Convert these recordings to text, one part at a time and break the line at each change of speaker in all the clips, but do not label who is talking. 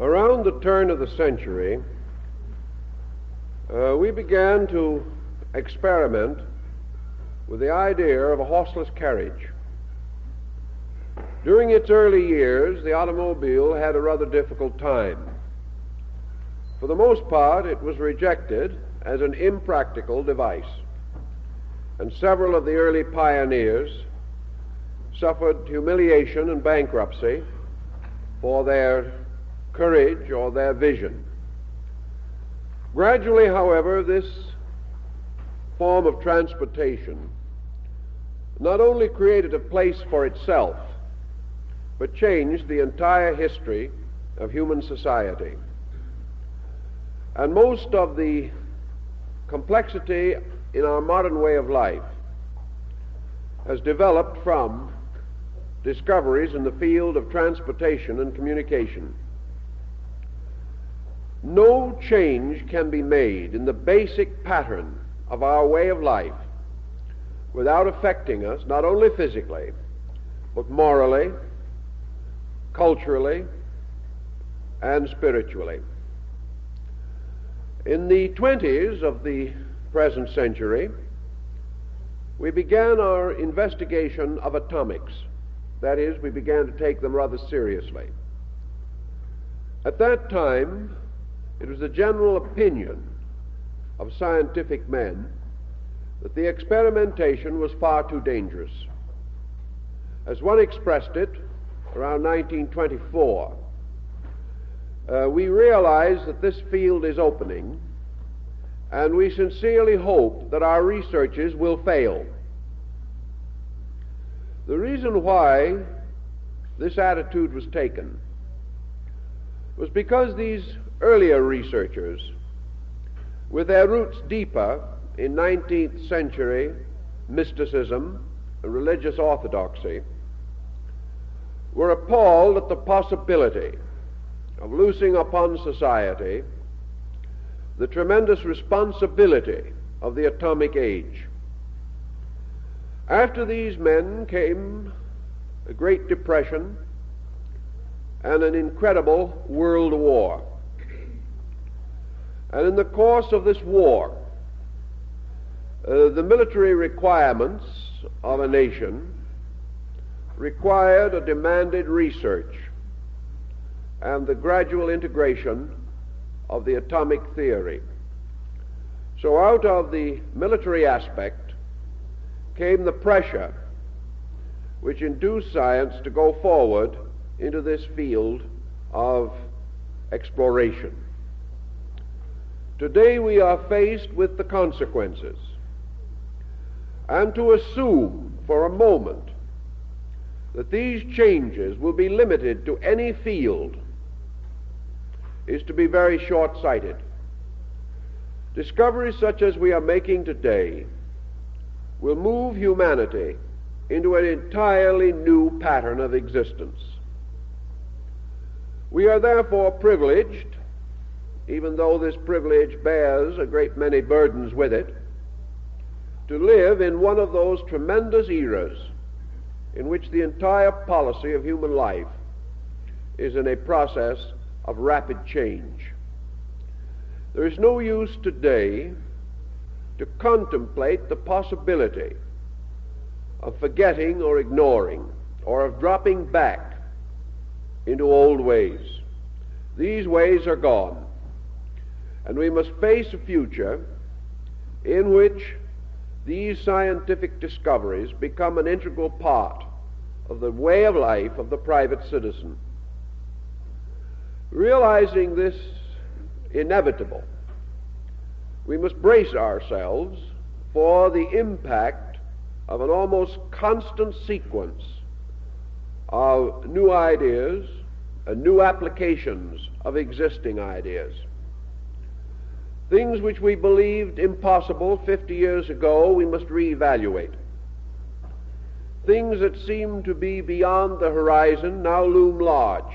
Around the turn of the century, we began to experiment with the idea of a horseless carriage. During its early years, the automobile had a rather difficult time. For the most part, it was rejected as an impractical device, and several of the early pioneers suffered humiliation and bankruptcy for their courage or their vision. Gradually, however, this form of transportation not only created a place for itself, but changed the entire history of human society. And most of the complexity in our modern way of life has developed from discoveries in the field of transportation and communication. No change can be made in the basic pattern of our way of life without affecting us not only physically, but morally, culturally, and spiritually. In the 20s of the present century, we began our investigation of atomics. That is, we began to take them rather seriously. At that time, it was the general opinion of scientific men that the experimentation was far too dangerous. As one expressed it around 1924, we realize that this field is opening, and we sincerely hope that our researches will fail. The reason why this attitude was taken was because these earlier researchers, with their roots deeper in 19th century mysticism and religious orthodoxy, were appalled at the possibility of loosing upon society the tremendous responsibility of the atomic age. After these men came a Great Depression and an incredible world war. And in the course of this war, the military requirements of a nation required or demanded research and the gradual integration of the atomic theory. So out of the military aspect came the pressure which induced science to go forward into this field of exploration. Today we are faced with the consequences, and to assume for a moment that these changes will be limited to any field is to be very short-sighted. Discoveries such as we are making today will move humanity into an entirely new pattern of existence. We are therefore privileged, even though this privilege bears a great many burdens with it, to live in one of those tremendous eras in which the entire policy of human life is in a process of rapid change. There is no use today to contemplate the possibility of forgetting or ignoring or of dropping back into old ways. These ways are gone, and we must face a future in which these scientific discoveries become an integral part of the way of life of the private citizen. Realizing this inevitable, we must brace ourselves for the impact of an almost constant sequence of new ideas and new applications of existing ideas. Things which we believed impossible 50 years ago, we must reevaluate. Things that seemed to be beyond the horizon now loom large.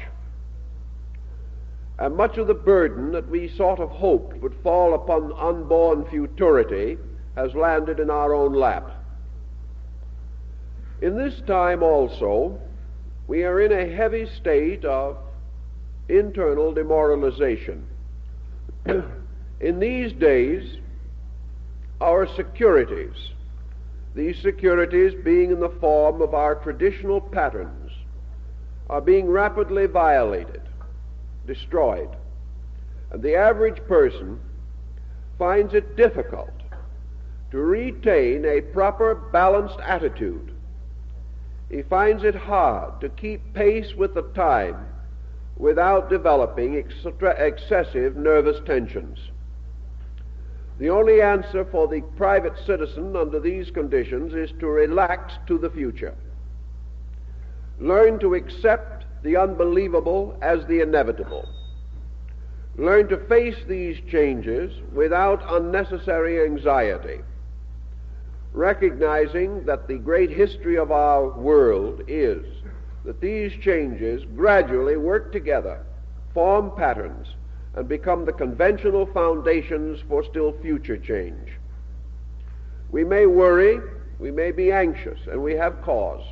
And much of the burden that we sort of hoped would fall upon unborn futurity has landed in our own lap. In this time also, we are in a heavy state of internal demoralization. In these days, our securities, these securities being in the form of our traditional patterns, are being rapidly violated, destroyed. And the average person finds it difficult to retain a proper balanced attitude. He finds it hard to keep pace with the time without developing excessive nervous tensions. The only answer for the private citizen under these conditions is to relax to the future. Learn to accept the unbelievable as the inevitable. Learn to face these changes without unnecessary anxiety, recognizing that the great history of our world is that these changes gradually work together, form patterns, and become the conventional foundations for still future change. We may worry, we may be anxious, and we have cause.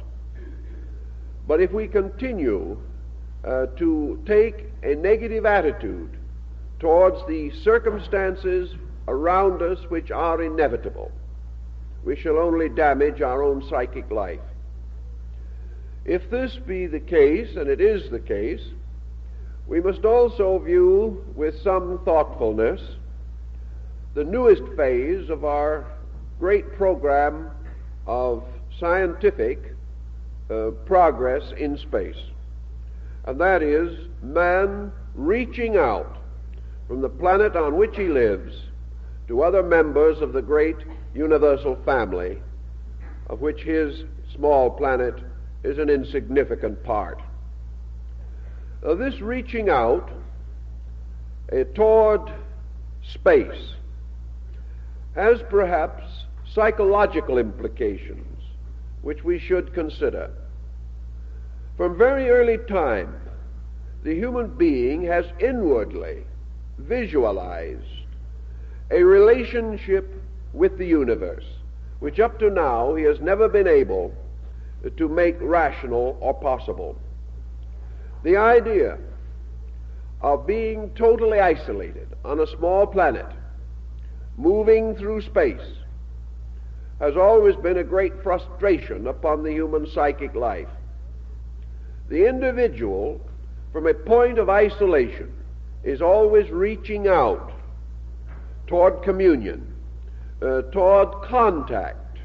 But if we continue to take a negative attitude towards the circumstances around us which are inevitable, we shall only damage our own psychic life. If this be the case, and it is the case, we must also view with some thoughtfulness the newest phase of our great program of scientific progress in space, and that is man reaching out from the planet on which he lives to other members of the great universal family, of which his small planet is an insignificant part. This reaching out toward space has perhaps psychological implications which we should consider. From very early time, the human being has inwardly visualized a relationship with the universe, which up to now he has never been able to make rational or possible. The idea of being totally isolated on a small planet, moving through space, has always been a great frustration upon the human psychic life. The individual, from a point of isolation, is always reaching out toward communion, toward contact,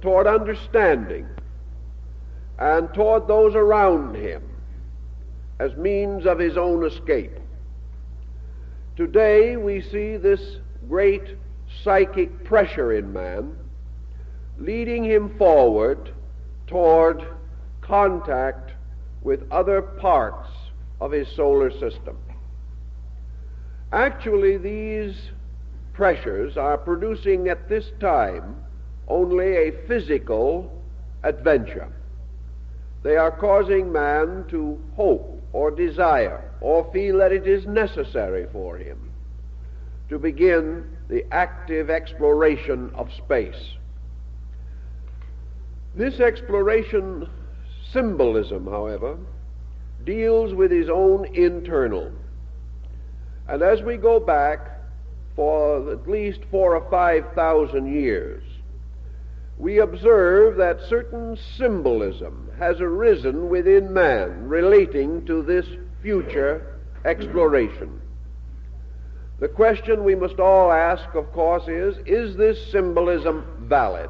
toward understanding, and toward those around him as means of his own escape. Today we see this great psychic pressure in man leading him forward toward contact with other parts of his solar system. Actually, these pressures are producing at this time only a physical adventure. They are causing man to hope or desire or feel that it is necessary for him to begin the active exploration of space. This exploration symbolism, however, deals with his own internal. And as we go back for at least 4,000 or 5,000 years, we observe that certain symbolism has arisen within man relating to this future exploration. The question we must all ask, of course, is this symbolism valid?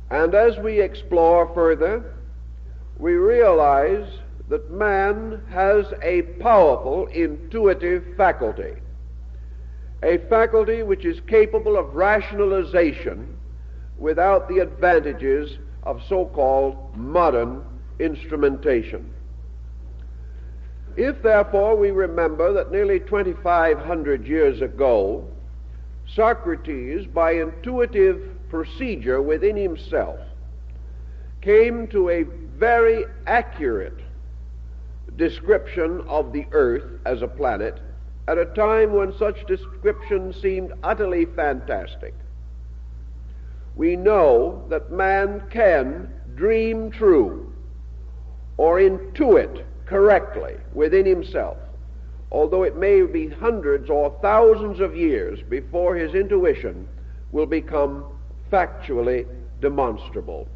And as we explore further, we realize that man has a powerful intuitive faculty, a faculty which is capable of rationalization without the advantages of so-called modern instrumentation. If, therefore, we remember that nearly 2,500 years ago, Socrates, by intuitive procedure within himself, came to a very accurate description of the earth as a planet at a time when such description seemed utterly fantastic. We know that man can dream true or intuit correctly within himself, although it may be hundreds or thousands of years before his intuition will become factually demonstrable.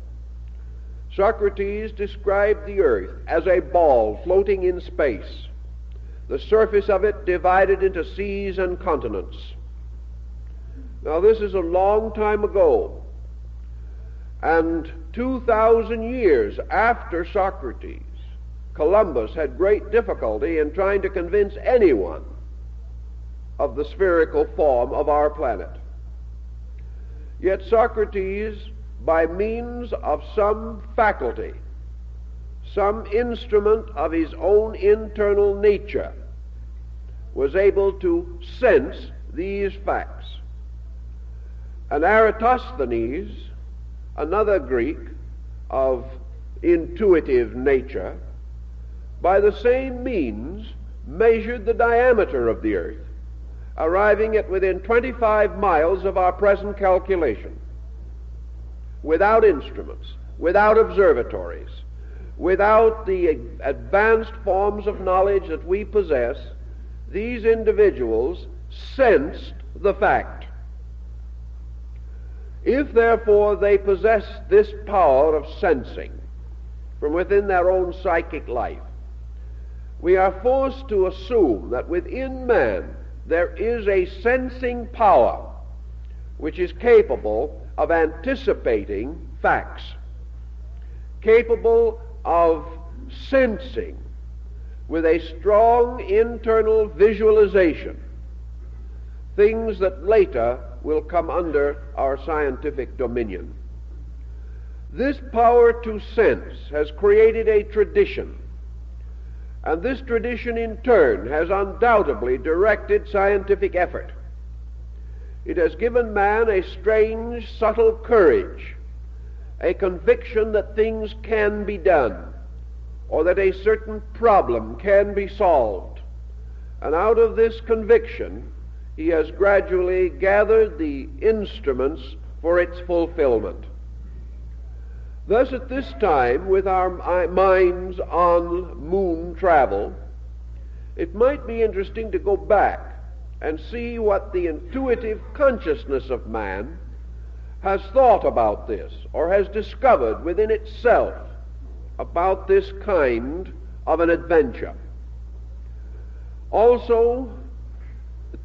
Socrates described the earth as a ball floating in space, the surface of it divided into seas and continents. Now, this is a long time ago, and 2,000 years after Socrates, Columbus had great difficulty in trying to convince anyone of the spherical form of our planet. Yet Socrates, by means of some faculty, some instrument of his own internal nature, was able to sense these facts. And Eratosthenes, another Greek of intuitive nature, by the same means measured the diameter of the earth, arriving at within 25 miles of our present calculation, without instruments, without observatories, without the advanced forms of knowledge that we possess. These individuals sensed the fact. If, therefore, they possess this power of sensing from within their own psychic life, we are forced to assume that within man there is a sensing power which is capable of anticipating facts, capable of sensing with a strong internal visualization things that later will come under our scientific dominion. This power to sense has created a tradition, and this tradition in turn has undoubtedly directed scientific effort. It has given man a strange, subtle courage, a conviction that things can be done, or that a certain problem can be solved. And out of this conviction, he has gradually gathered the instruments for its fulfillment. Thus, at this time, with our minds on moon travel, it might be interesting to go back and see what the intuitive consciousness of man has thought about this, or has discovered within itself about this kind of an adventure. Also,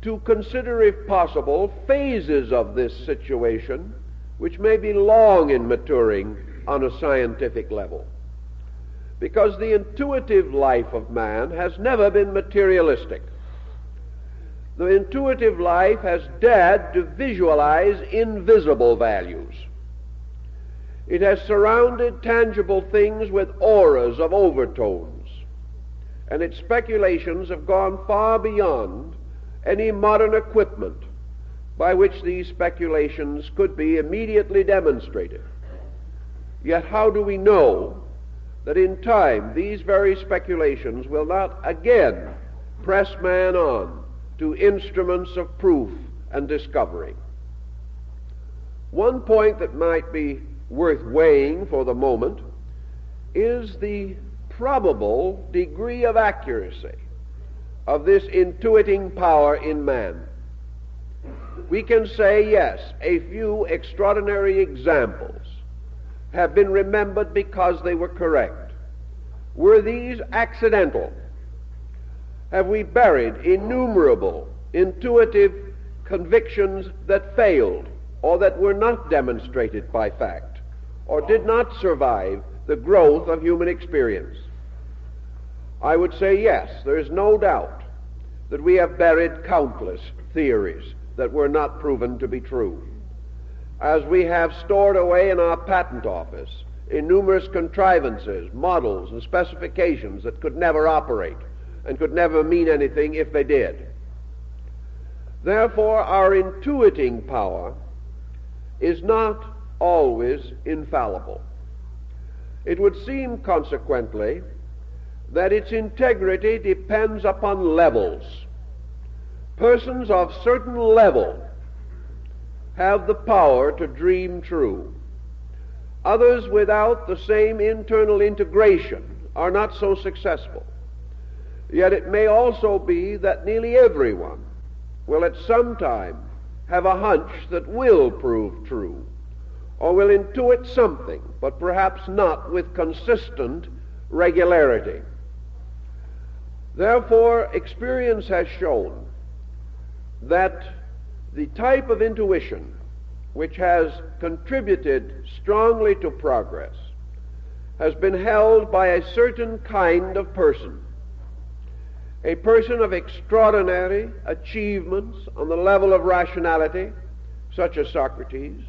to consider, if possible, phases of this situation which may be long in maturing on a scientific level. Because the intuitive life of man has never been materialistic. The intuitive life has dared to visualize invisible values. It has surrounded tangible things with auras of overtones, and its speculations have gone far beyond any modern equipment by which these speculations could be immediately demonstrated. Yet how do we know that in time these very speculations will not again press man on to instruments of proof and discovery? One point that might be worth weighing for the moment is the probable degree of accuracy of this intuiting power in man. We can say, yes, a few extraordinary examples have been remembered because they were correct. Were these accidental? Have we buried innumerable intuitive convictions that failed, or that were not demonstrated by fact, or did not survive the growth of human experience? I would say yes, there is no doubt that we have buried countless theories that were not proven to be true, as we have stored away in our patent office in numerous contrivances, models, and specifications that could never operate and could never mean anything if they did. Therefore, our intuiting power is not always infallible. It would seem, consequently, that its integrity depends upon levels. Persons of certain level have the power to dream true. Others without the same internal integration are not so successful. Yet it may also be that nearly everyone will at some time have a hunch that will prove true, or will intuit something, but perhaps not with consistent regularity. Therefore, experience has shown that the type of intuition which has contributed strongly to progress has been held by a certain kind of person, a person of extraordinary achievements on the level of rationality, such as Socrates,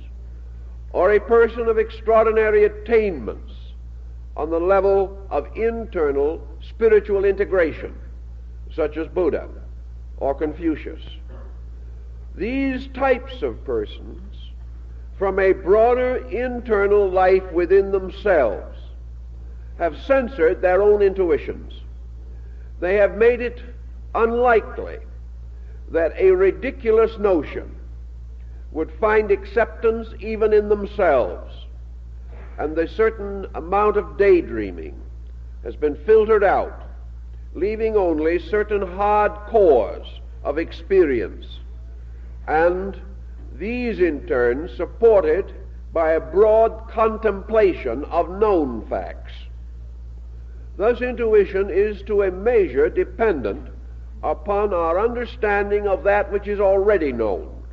or a person of extraordinary attainments on the level of internal spiritual integration, such as Buddha or Confucius. These types of persons, from a broader internal life within themselves, have censored their own intuitions. They have made it unlikely that a ridiculous notion would find acceptance even in themselves, and a certain amount of daydreaming has been filtered out, leaving only certain hard cores of experience, and these in turn supported by a broad contemplation of known facts. Thus, intuition is to a measure dependent upon our understanding of that which is already known,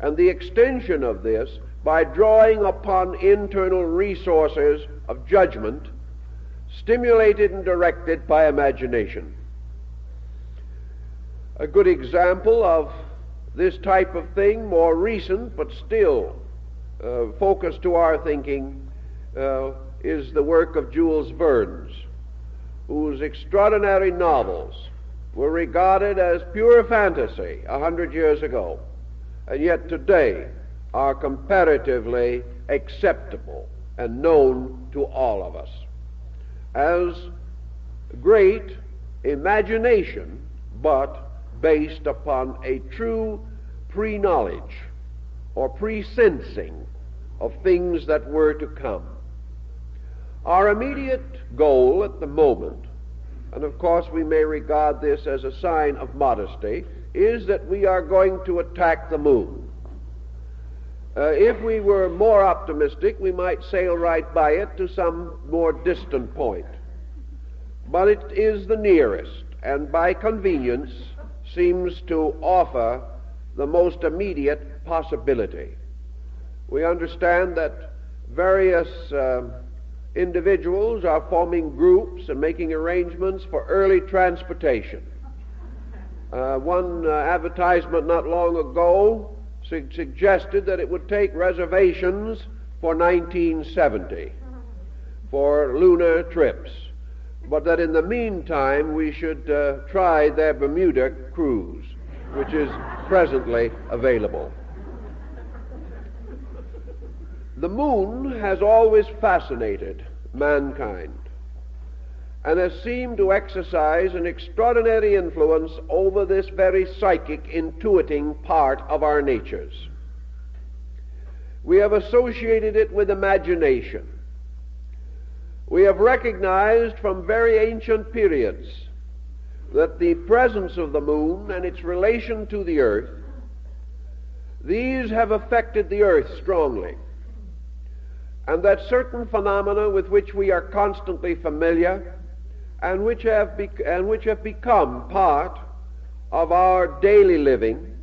and the extension of this by drawing upon internal resources of judgment, stimulated and directed by imagination. A good example of this type of thing, more recent but still focused to our thinking, is the work of Jules Verne's, whose extraordinary novels were regarded as pure fantasy 100 years ago, and yet today are comparatively acceptable and known to all of us as great imagination, but based upon a true pre-knowledge or pre-sensing of things that were to come. Our immediate goal at the moment, and of course we may regard this as a sign of modesty, is that we are going to attack the moon. If we were more optimistic, we might sail right by it to some more distant point. But it is the nearest, and by convenience seems to offer the most immediate possibility. We understand that various individuals are forming groups and making arrangements for early transportation. One advertisement not long ago suggested that it would take reservations for 1970 for lunar trips, but that in the meantime we should try their Bermuda cruise, which is presently available. The moon has always fascinated mankind and has seemed to exercise an extraordinary influence over this very psychic, intuiting part of our natures. We have associated it with imagination. We have recognized from very ancient periods that the presence of the moon and its relation to the earth, these have affected the earth strongly, and that certain phenomena with which we are constantly familiar and which have become part of our daily living,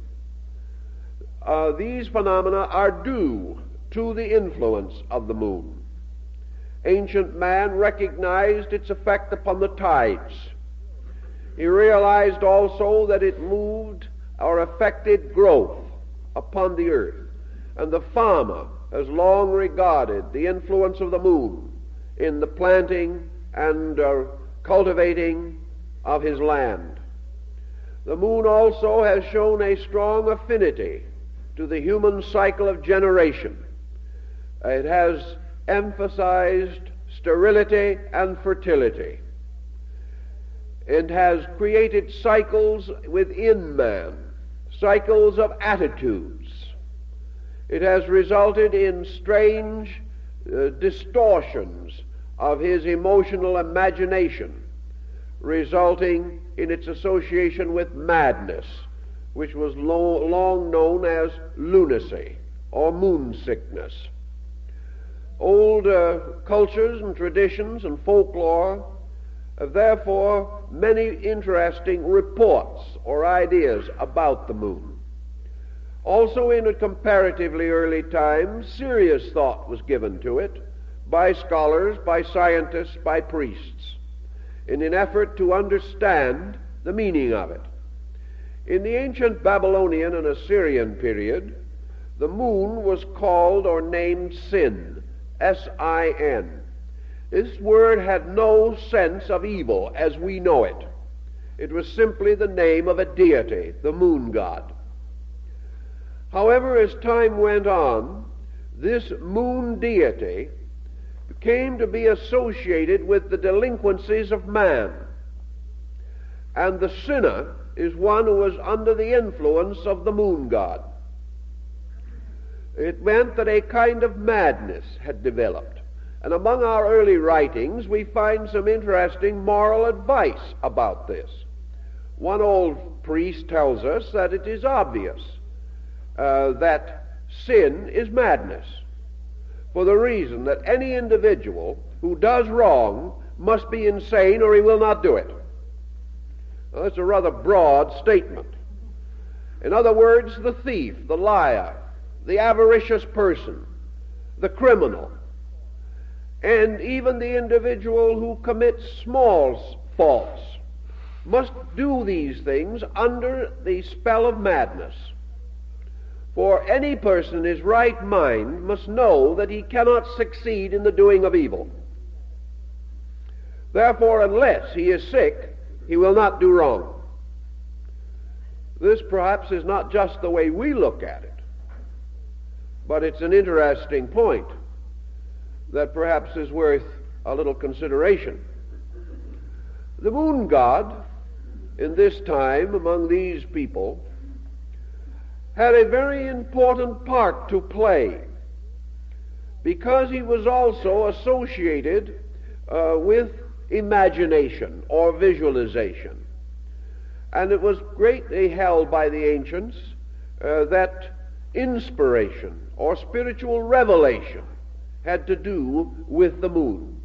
these phenomena are due to the influence of the moon. Ancient man recognized its effect upon the tides. He realized also that it moved or affected growth upon the earth, and the farmer has long regarded the influence of the moon in the planting and cultivating of his land. The moon also has shown a strong affinity to the human cycle of generation. It has emphasized sterility and fertility. It has created cycles within man, cycles of attitudes. It has resulted in strange distortions of his emotional imagination, resulting in its association with madness, which was long known as lunacy or moon sickness. Old cultures and traditions and folklore have therefore many interesting reports or ideas about the moon. Also, in a comparatively early time, serious thought was given to it by scholars, by scientists, by priests, in an effort to understand the meaning of it. In the ancient Babylonian and Assyrian period, the moon was called or named Sin, S-I-N. This word had no sense of evil as we know it. It was simply the name of a deity, the moon god. However, as time went on, this moon deity came to be associated with the delinquencies of man. And the sinner is one who was under the influence of the moon god. It meant that a kind of madness had developed. And among our early writings, we find some interesting moral advice about this. One old priest tells us that it is obvious that sin is madness, for the reason that any individual who does wrong must be insane or he will not do it. Now, that's a rather broad statement. In other words, the thief, the liar, the avaricious person, the criminal, and even the individual who commits small faults must do these things under the spell of madness. For any person in his right mind must know that he cannot succeed in the doing of evil. Therefore, unless he is sick, he will not do wrong. This perhaps is not just the way we look at it, but it's an interesting point that perhaps is worth a little consideration. The moon god in this time among these people had a very important part to play, because he was also associated with imagination or visualization. And it was greatly held by the ancients that inspiration or spiritual revelation had to do with the moon.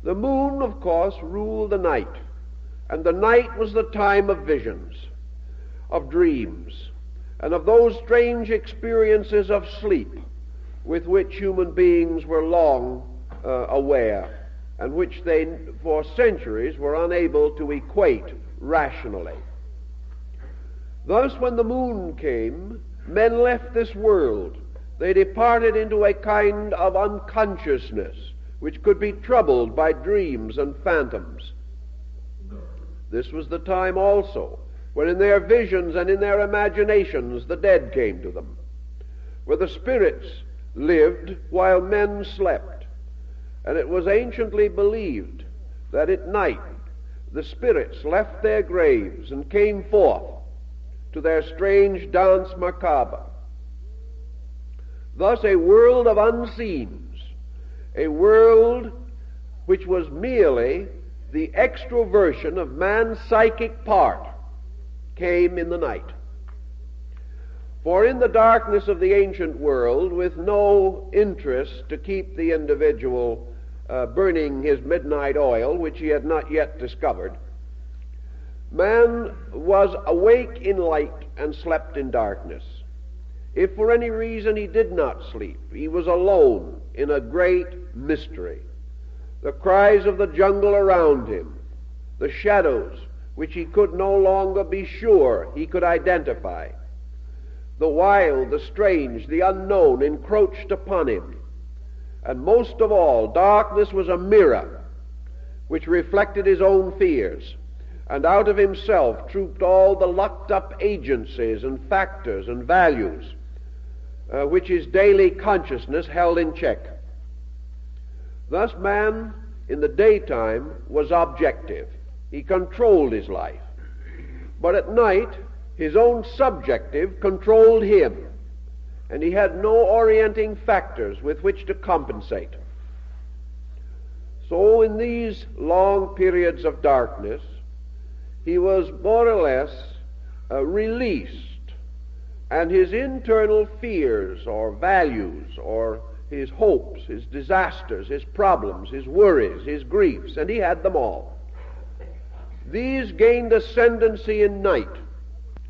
The moon, of course, ruled the night, and the night was the time of visions, of dreams, and of those strange experiences of sleep with which human beings were long aware, and which they for centuries were unable to equate rationally. Thus, when the moon came, men left this world. They departed into a kind of unconsciousness which could be troubled by dreams and phantoms. This was the time also when in their visions and in their imaginations the dead came to them, where the spirits lived while men slept. And it was anciently believed that at night the spirits left their graves and came forth to their strange dance macabre. Thus a world of unseens, a world which was merely the extroversion of man's psychic part, came in the night. For in the darkness of the ancient world, with no interest to keep the individual burning his midnight oil, which he had not yet discovered, man was awake in light and slept in darkness. If for any reason he did not sleep, he was alone in a great mystery. The cries of the jungle around him, the shadows which he could no longer be sure he could identify, the wild, the strange, the unknown encroached upon him. And most of all, darkness was a mirror which reflected his own fears, and out of himself trooped all the locked-up agencies and factors and values which his daily consciousness held in check. Thus man in the daytime was objective. He controlled his life. But at night, his own subjective controlled him, and he had no orienting factors with which to compensate. So in these long periods of darkness, he was more or less released, and his internal fears or values or his hopes, his disasters, his problems, his worries, his griefs, and he had them all. These gained ascendancy in night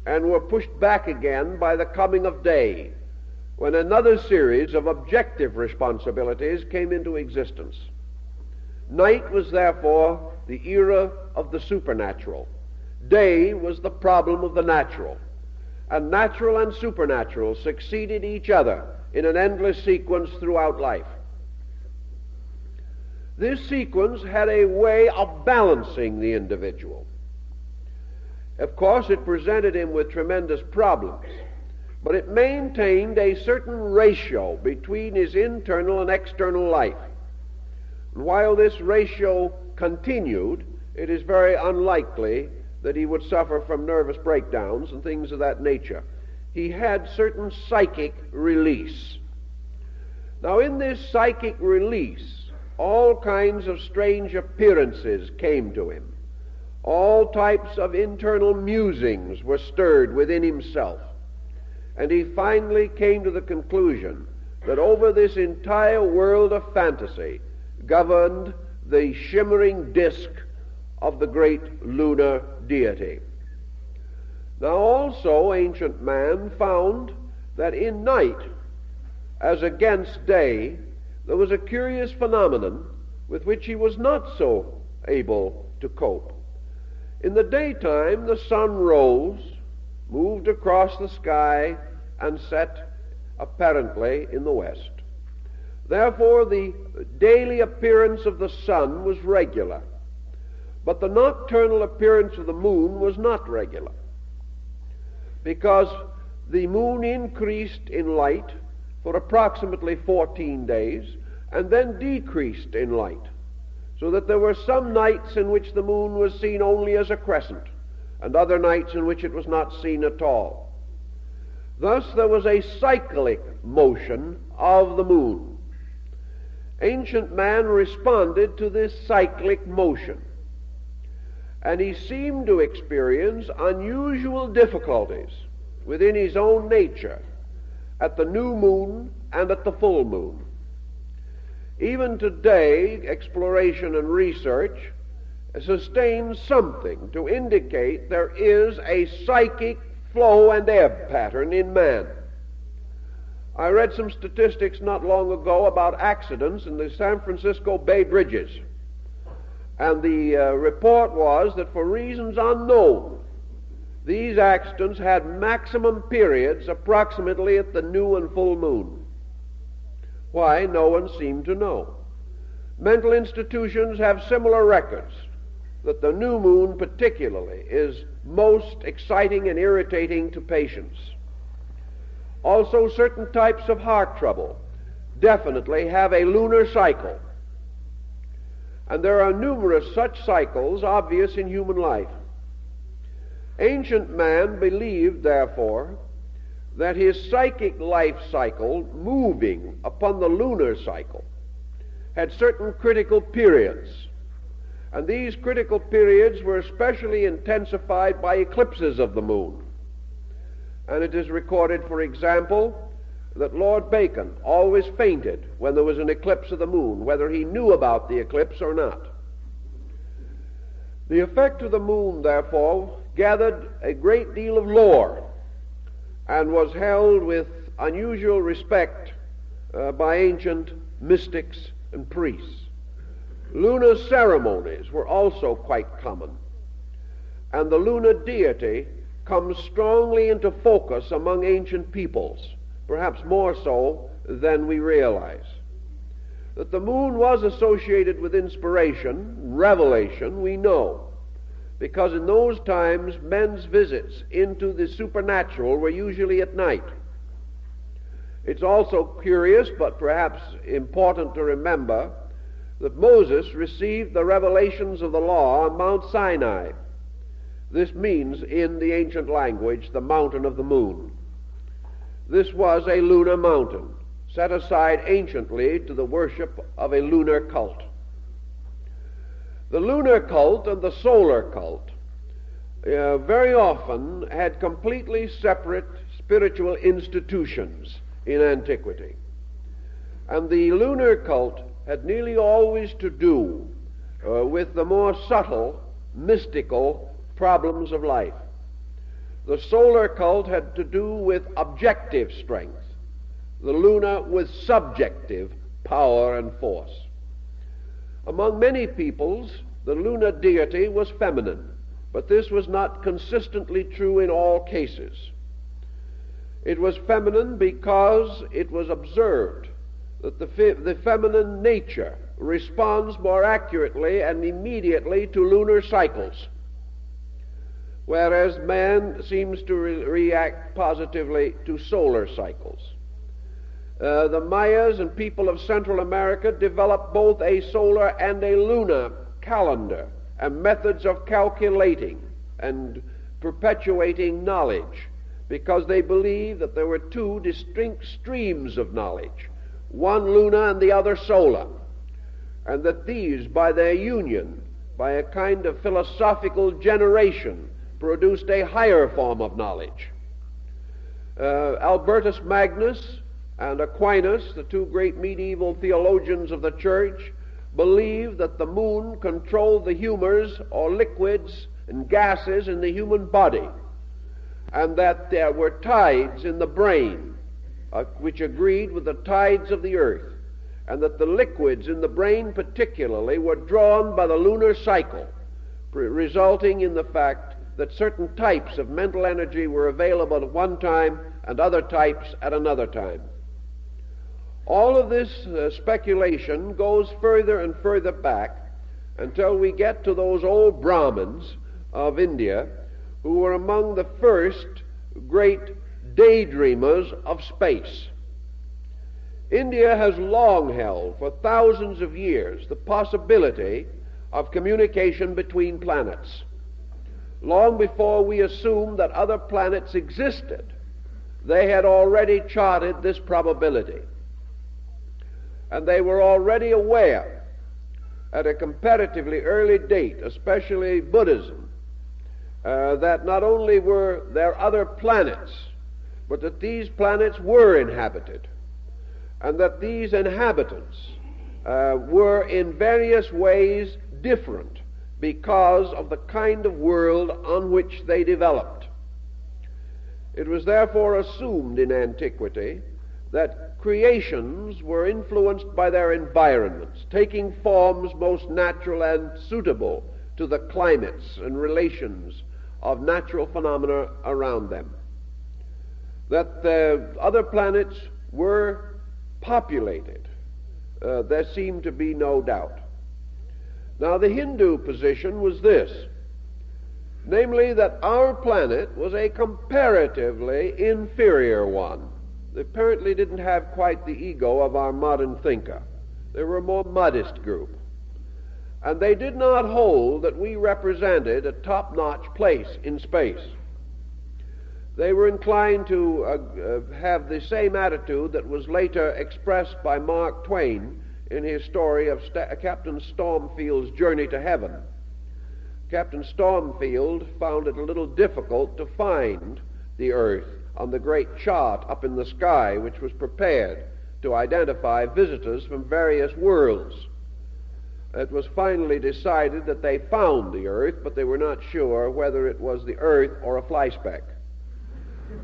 and were pushed back again by the coming of day, when another series of objective responsibilities came into existence. Night was therefore the era of the supernatural. Day was the problem of the natural. And natural and supernatural succeeded each other in an endless sequence throughout life. This sequence had a way of balancing the individual. Of course, it presented him with tremendous problems, but it maintained a certain ratio between his internal and external life. And while this ratio continued, it is very unlikely that he would suffer from nervous breakdowns and things of that nature. He had certain psychic release. Now, in this psychic release, all kinds of strange appearances came to him. All types of internal musings were stirred within himself. And he finally came to the conclusion that over this entire world of fantasy governed the shimmering disk of the great lunar deity. Now also, ancient man found that in night, as against day, there was a curious phenomenon with which he was not so able to cope. In the daytime, the sun rose, moved across the sky, and set apparently in the west. Therefore, the daily appearance of the sun was regular, but the nocturnal appearance of the moon was not regular, because the moon increased in light for approximately 14 days and then decreased in light, so that there were some nights in which the moon was seen only as a crescent and other nights in which it was not seen at all. Thus there was a cyclic motion of the moon. Ancient man responded to this cyclic motion, and he seemed to experience unusual difficulties within his own nature at the new moon and at the full moon. Even today, exploration and research sustains something to indicate there is a psychic flow and ebb pattern in man. I read some statistics not long ago about accidents in the San Francisco Bay Bridges. And the report was that for reasons unknown, these accidents had maximum periods approximately at the new and full moon. Why, no one seemed to know. Mental institutions have similar records, that the new moon particularly is most exciting and irritating to patients. Also, certain types of heart trouble definitely have a lunar cycle. And there are numerous such cycles obvious in human life. Ancient man believed, therefore, that his psychic life cycle, moving upon the lunar cycle, had certain critical periods. And these critical periods were especially intensified by eclipses of the moon. And it is recorded, for example, that Lord Bacon always fainted when there was an eclipse of the moon, whether he knew about the eclipse or not. The effect of the moon, therefore, gathered a great deal of lore and was held with unusual respect by ancient mystics and priests. Lunar ceremonies were also quite common, and the lunar deity comes strongly into focus among ancient peoples, perhaps more so than we realize. That the moon was associated with inspiration, revelation, we know, because in those times men's visits into the supernatural were usually at night. It's also curious, but perhaps important to remember, that Moses received the revelations of the law on Mount Sinai. This means, in the ancient language, the mountain of the moon. This was a lunar mountain, set aside anciently to the worship of a lunar cult. The lunar cult and the solar cult very often had completely separate spiritual institutions in antiquity. And the lunar cult had nearly always to do with the more subtle, mystical problems of life. The solar cult had to do with objective strength, the lunar with subjective power and force. Among many peoples, the lunar deity was feminine, but this was not consistently true in all cases. It was feminine because it was observed that the feminine nature responds more accurately and immediately to lunar cycles, whereas man seems to react positively to solar cycles. The Mayas and people of Central America developed both a solar and a lunar calendar and methods of calculating and perpetuating knowledge, because they believed that there were two distinct streams of knowledge, one lunar and the other solar, and that these, by their union, by a kind of philosophical generation, produced a higher form of knowledge. Albertus Magnus and Aquinas, the two great medieval theologians of the church, believed that the moon controlled the humors or liquids and gases in the human body, and that there were tides in the brain which agreed with the tides of the earth, and that the liquids in the brain particularly were drawn by the lunar cycle, resulting in the fact that certain types of mental energy were available at one time and other types at another time. All of this speculation goes further and further back until we get to those old Brahmins of India who were among the first great daydreamers of space. India has long held for thousands of years the possibility of communication between planets. Long before we assumed that other planets existed, they had already charted this probability. And they were already aware at a comparatively early date, especially Buddhism, that not only were there other planets, but that these planets were inhabited, and that these inhabitants were in various ways different because of the kind of world on which they developed. It was therefore assumed in antiquity that creations were influenced by their environments, taking forms most natural and suitable to the climates and relations of natural phenomena around them. That the other planets were populated, there seemed to be no doubt. Now, the Hindu position was this, namely that our planet was a comparatively inferior one. They apparently didn't have quite the ego of our modern thinker. They were a more modest group. And they did not hold that we represented a top-notch place in space. They were inclined to have the same attitude that was later expressed by Mark Twain in his story of Captain Stormfield's journey to heaven. Captain Stormfield found it a little difficult to find the Earth on the great chart up in the sky, which was prepared to identify visitors from various worlds. It was finally decided that they found the Earth, but they were not sure whether it was the Earth or a fly speck.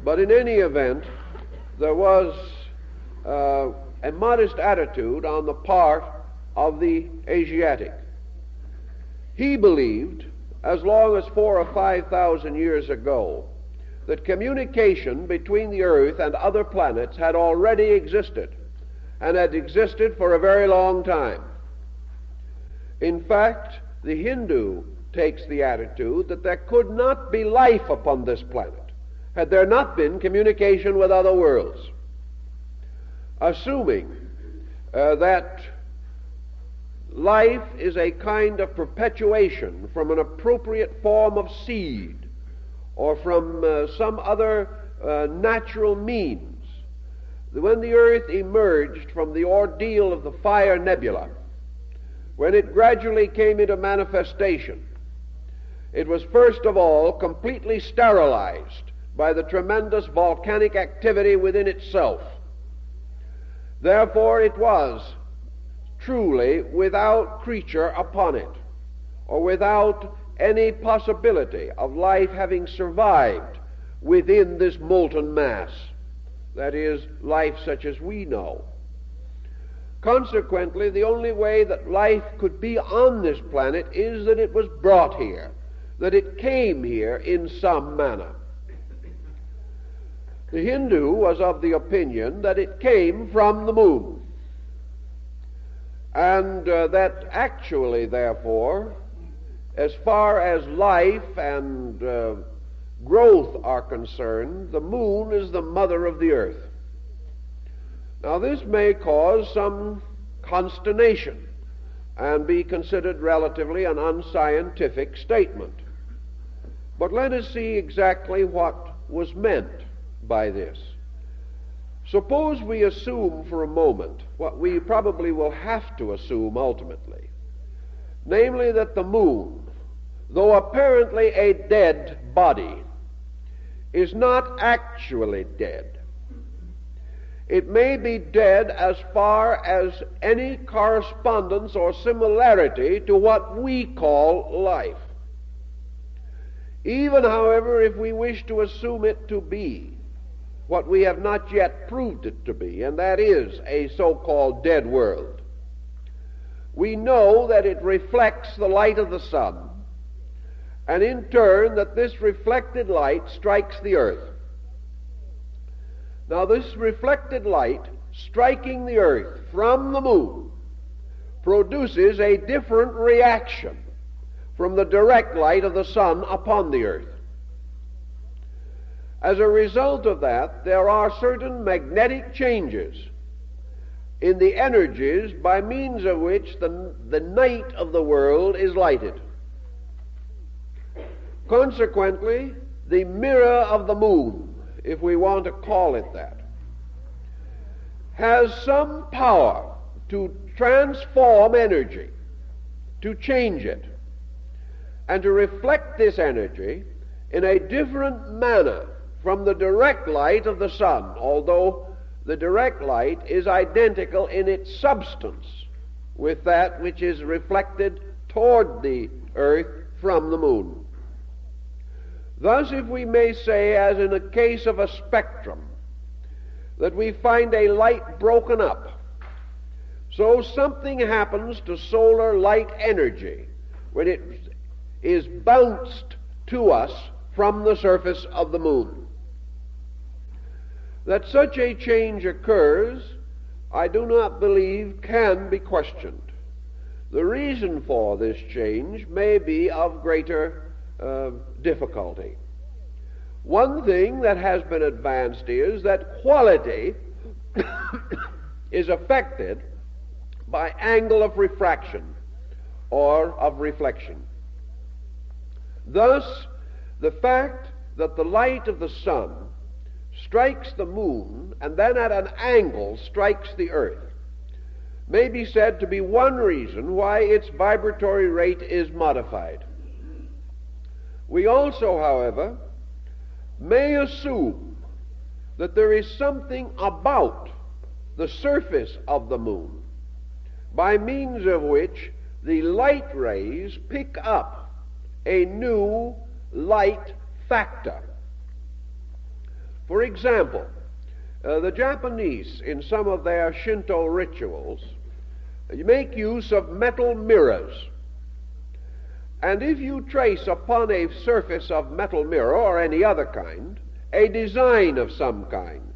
But in any event, there was a modest attitude on the part of the Asiatic. He believed, as long as 4,000 or 5,000 years ago, that communication between the Earth and other planets had already existed, and had existed for a very long time. In fact, the Hindu takes the attitude that there could not be life upon this planet had there not been communication with other worlds, assuming that life is a kind of perpetuation from an appropriate form of seed or from some other natural means. When the Earth emerged from the ordeal of the fire nebula, when it gradually came into manifestation, it was first of all completely sterilized by the tremendous volcanic activity within itself. Therefore, it was truly without creature upon it, or without any possibility of life having survived within this molten mass, that is, life such as we know. Consequently, the only way that life could be on this planet is that it was brought here, that it came here in some manner. The Hindu was of the opinion that it came from the moon, and that actually, therefore, as far as life and growth are concerned, the moon is the mother of the earth. Now, this may cause some consternation and be considered relatively an unscientific statement. But let us see exactly what was meant by this. Suppose we assume for a moment what we probably will have to assume ultimately, namely that the moon, though apparently a dead body, is not actually dead. It may be dead as far as any correspondence or similarity to what we call life. Even, however, if we wish to assume it to be what we have not yet proved it to be, and that is a so-called dead world, we know that it reflects the light of the sun, and in turn that this reflected light strikes the earth. Now, this reflected light striking the earth from the moon produces a different reaction from the direct light of the sun upon the earth. As a result of that, there are certain magnetic changes in the energies by means of which the night of the world is lighted. Consequently, the mirror of the moon, if we want to call it that, has some power to transform energy, to change it, and to reflect this energy in a different manner from the direct light of the sun, although the direct light is identical in its substance with that which is reflected toward the earth from the moon. Thus, if we may say, as in a case of a spectrum, that we find a light broken up, so something happens to solar light energy when it is bounced to us from the surface of the moon. That such a change occurs, I do not believe can be questioned. The reason for this change may be of greater difficulty. One thing that has been advanced is that quality is affected by angle of refraction or of reflection. Thus, the fact that the light of the sun strikes the moon and then at an angle strikes the earth may be said to be one reason why its vibratory rate is modified. We also, however, may assume that there is something about the surface of the moon by means of which the light rays pick up a new light factor. For example, the Japanese, in some of their Shinto rituals, make use of metal mirrors. And if you trace upon a surface of metal mirror or any other kind a design of some kind,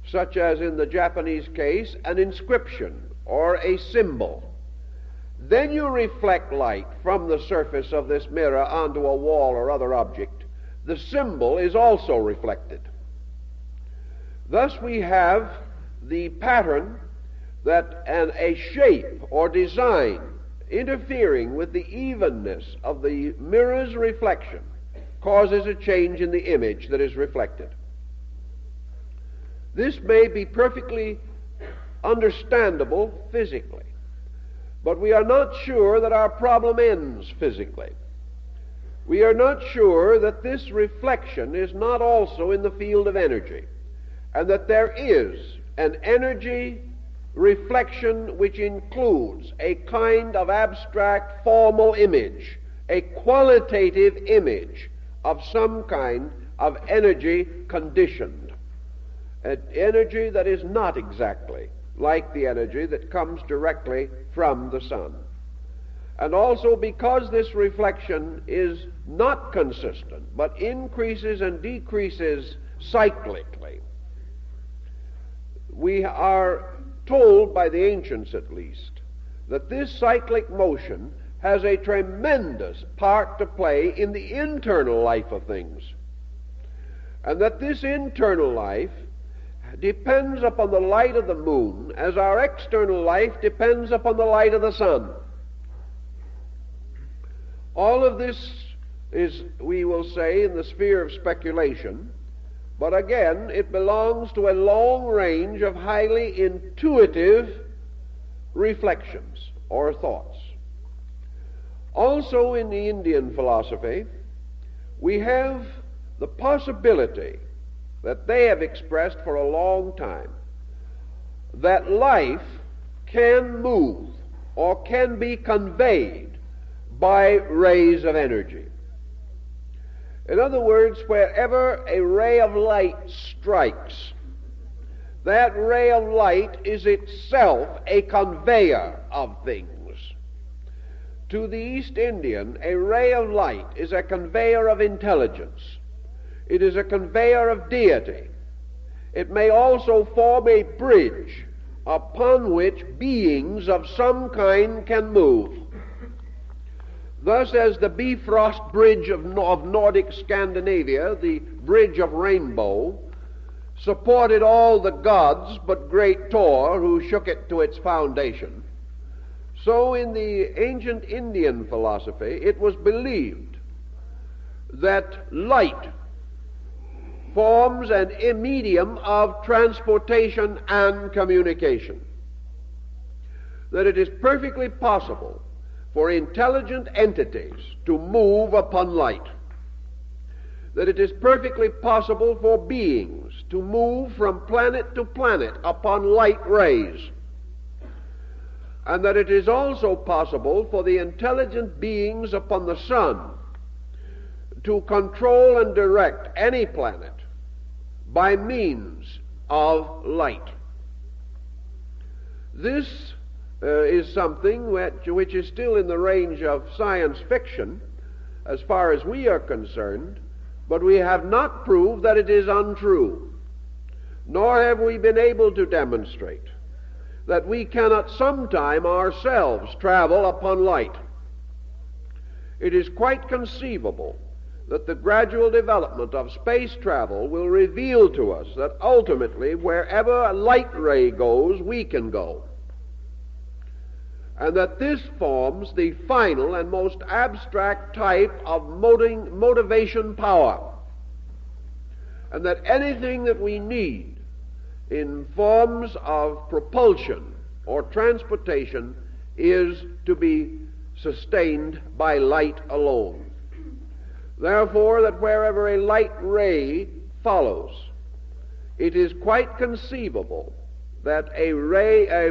such as in the Japanese case an inscription or a symbol, then you reflect light from the surface of this mirror onto a wall or other object. The symbol is also reflected. Thus we have the pattern that a shape or design interfering with the evenness of the mirror's reflection causes a change in the image that is reflected. This may be perfectly understandable physically, But we are not sure that our problem ends physically. We are not sure that this reflection is not also in the field of energy, and that there is an energy reflection which includes a kind of abstract formal image, a qualitative image of some kind of energy conditioned, an energy that is not exactly like the energy that comes directly from the sun. And also because this reflection is not consistent, but increases and decreases cyclically, we are told, by the ancients at least, that this cyclic motion has a tremendous part to play in the internal life of things, and that this internal life depends upon the light of the moon as our external life depends upon the light of the sun. All of this is, we will say, in the sphere of speculation, but again, it belongs to a long range of highly intuitive reflections or thoughts. Also in the Indian philosophy, we have the possibility that they have expressed for a long time, that life can move or can be conveyed by rays of energy. In other words, wherever a ray of light strikes, that ray of light is itself a conveyor of things. To the East Indian, a ray of light is a conveyor of intelligence. It is a conveyor of deity. It may also form a bridge upon which beings of some kind can move. Thus, as the Bifrost Bridge of Nordic Scandinavia, the Bridge of Rainbow, supported all the gods but great Thor, who shook it to its foundation, so in the ancient Indian philosophy it was believed that light forms a medium of transportation and communication, that it is perfectly possible for intelligent entities to move upon light, that it is perfectly possible for beings to move from planet to planet upon light rays, and that it is also possible for the intelligent beings upon the sun to control and direct any planet by means of light. This is something which is still in the range of science fiction as far as we are concerned, but we have not proved that it is untrue, nor have we been able to demonstrate that we cannot sometime ourselves travel upon light. It is quite conceivable that the gradual development of space travel will reveal to us that ultimately wherever a light ray goes, we can go, and that this forms the final and most abstract type of motivation power, and that anything that we need in forms of propulsion or transportation is to be sustained by light alone. Therefore, that wherever a light ray follows, it is quite conceivable that a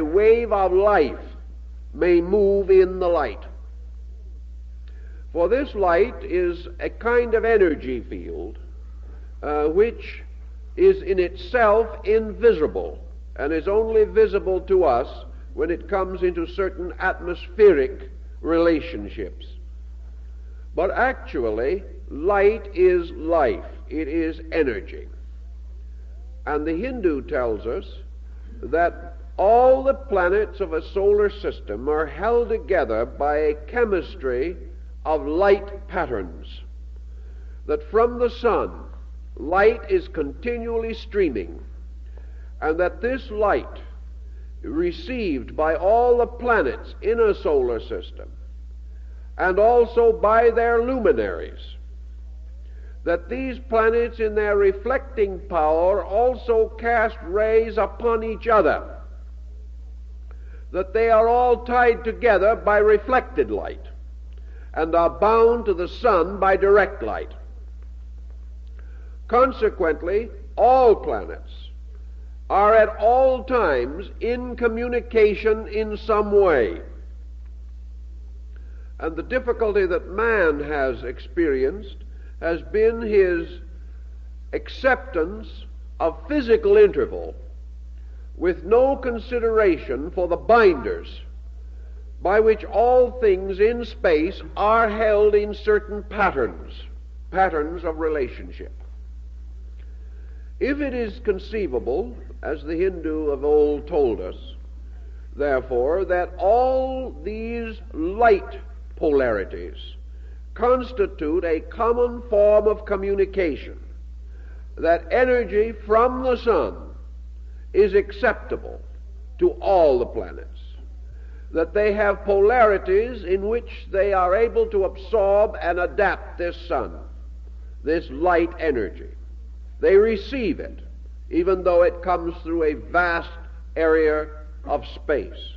wave of life may move in the light. For this light is a kind of energy field which is in itself invisible and is only visible to us when it comes into certain atmospheric relationships. But actually, light is life. It is energy. And the Hindu tells us that all the planets of a solar system are held together by a chemistry of light patterns, that from the sun light is continually streaming, and that this light received by all the planets in a solar system and also by their luminaries, that these planets in their reflecting power also cast rays upon each other, that they are all tied together by reflected light and are bound to the sun by direct light. Consequently, all planets are at all times in communication in some way. And the difficulty that man has experienced has been his acceptance of physical interval with no consideration for the binders by which all things in space are held in certain patterns of relationship. If it is conceivable, as the Hindu of old told us, therefore, that all these light polarities constitute a common form of communication, that energy from the sun is acceptable to all the planets, that they have polarities in which they are able to absorb and adapt this sun, this light energy. They receive it, even though it comes through a vast area of space.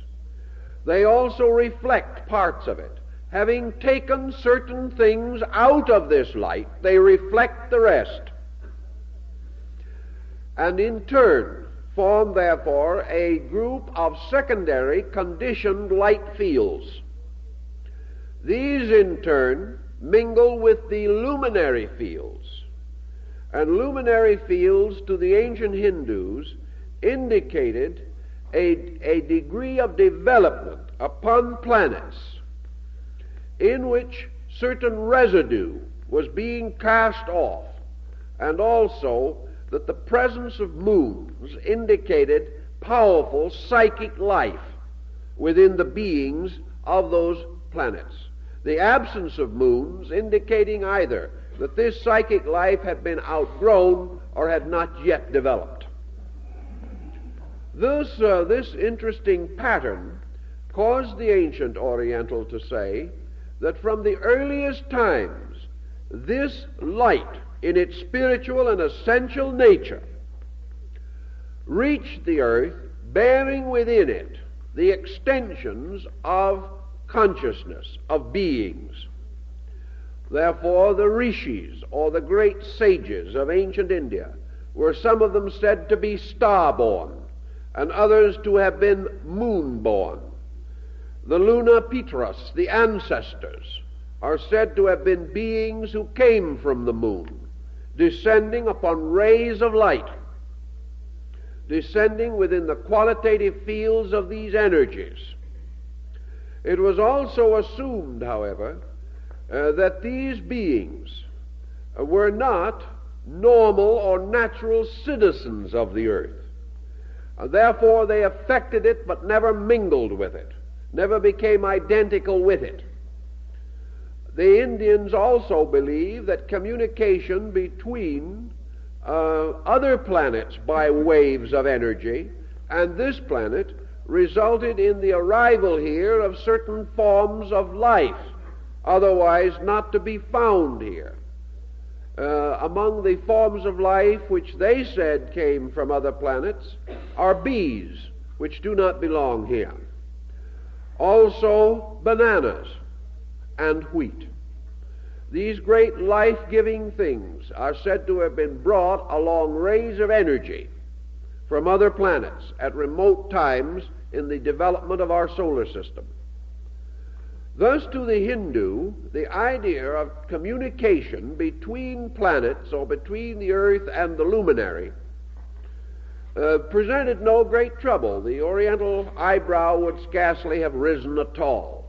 They also reflect parts of it. Having taken certain things out of this light, they reflect the rest, and in turn form, therefore, a group of secondary conditioned light fields. These, in turn, mingle with the luminary fields. And luminary fields to the ancient Hindus indicated a degree of development upon planets in which certain residue was being cast off, and also that the presence of moons indicated powerful psychic life within the beings of those planets. The absence of moons indicating either that this psychic life had been outgrown or had not yet developed. This interesting pattern caused the ancient Oriental to say that from the earliest times, this light, in its spiritual and essential nature, reached the earth, bearing within it the extensions of consciousness, of beings. Therefore, the rishis, or the great sages of ancient India, were some of them said to be star-born, and others to have been moon-born. The Lunar Pitras, the ancestors, are said to have been beings who came from the moon, descending upon rays of light, descending within the qualitative fields of these energies. It was also assumed, however, that these beings were not normal or natural citizens of the earth. Therefore, they affected it but never mingled with it, never became identical with it. The Indians also believe that communication between other planets by waves of energy and this planet resulted in the arrival here of certain forms of life, otherwise not to be found here. Among the forms of life which they said came from other planets are bees, which do not belong here. Also bananas and wheat. These great life-giving things are said to have been brought along rays of energy from other planets at remote times in the development of our solar system. Thus, to the Hindu, the idea of communication between planets or between the earth and the luminary presented no great trouble. The Oriental eyebrow would scarcely have risen at all.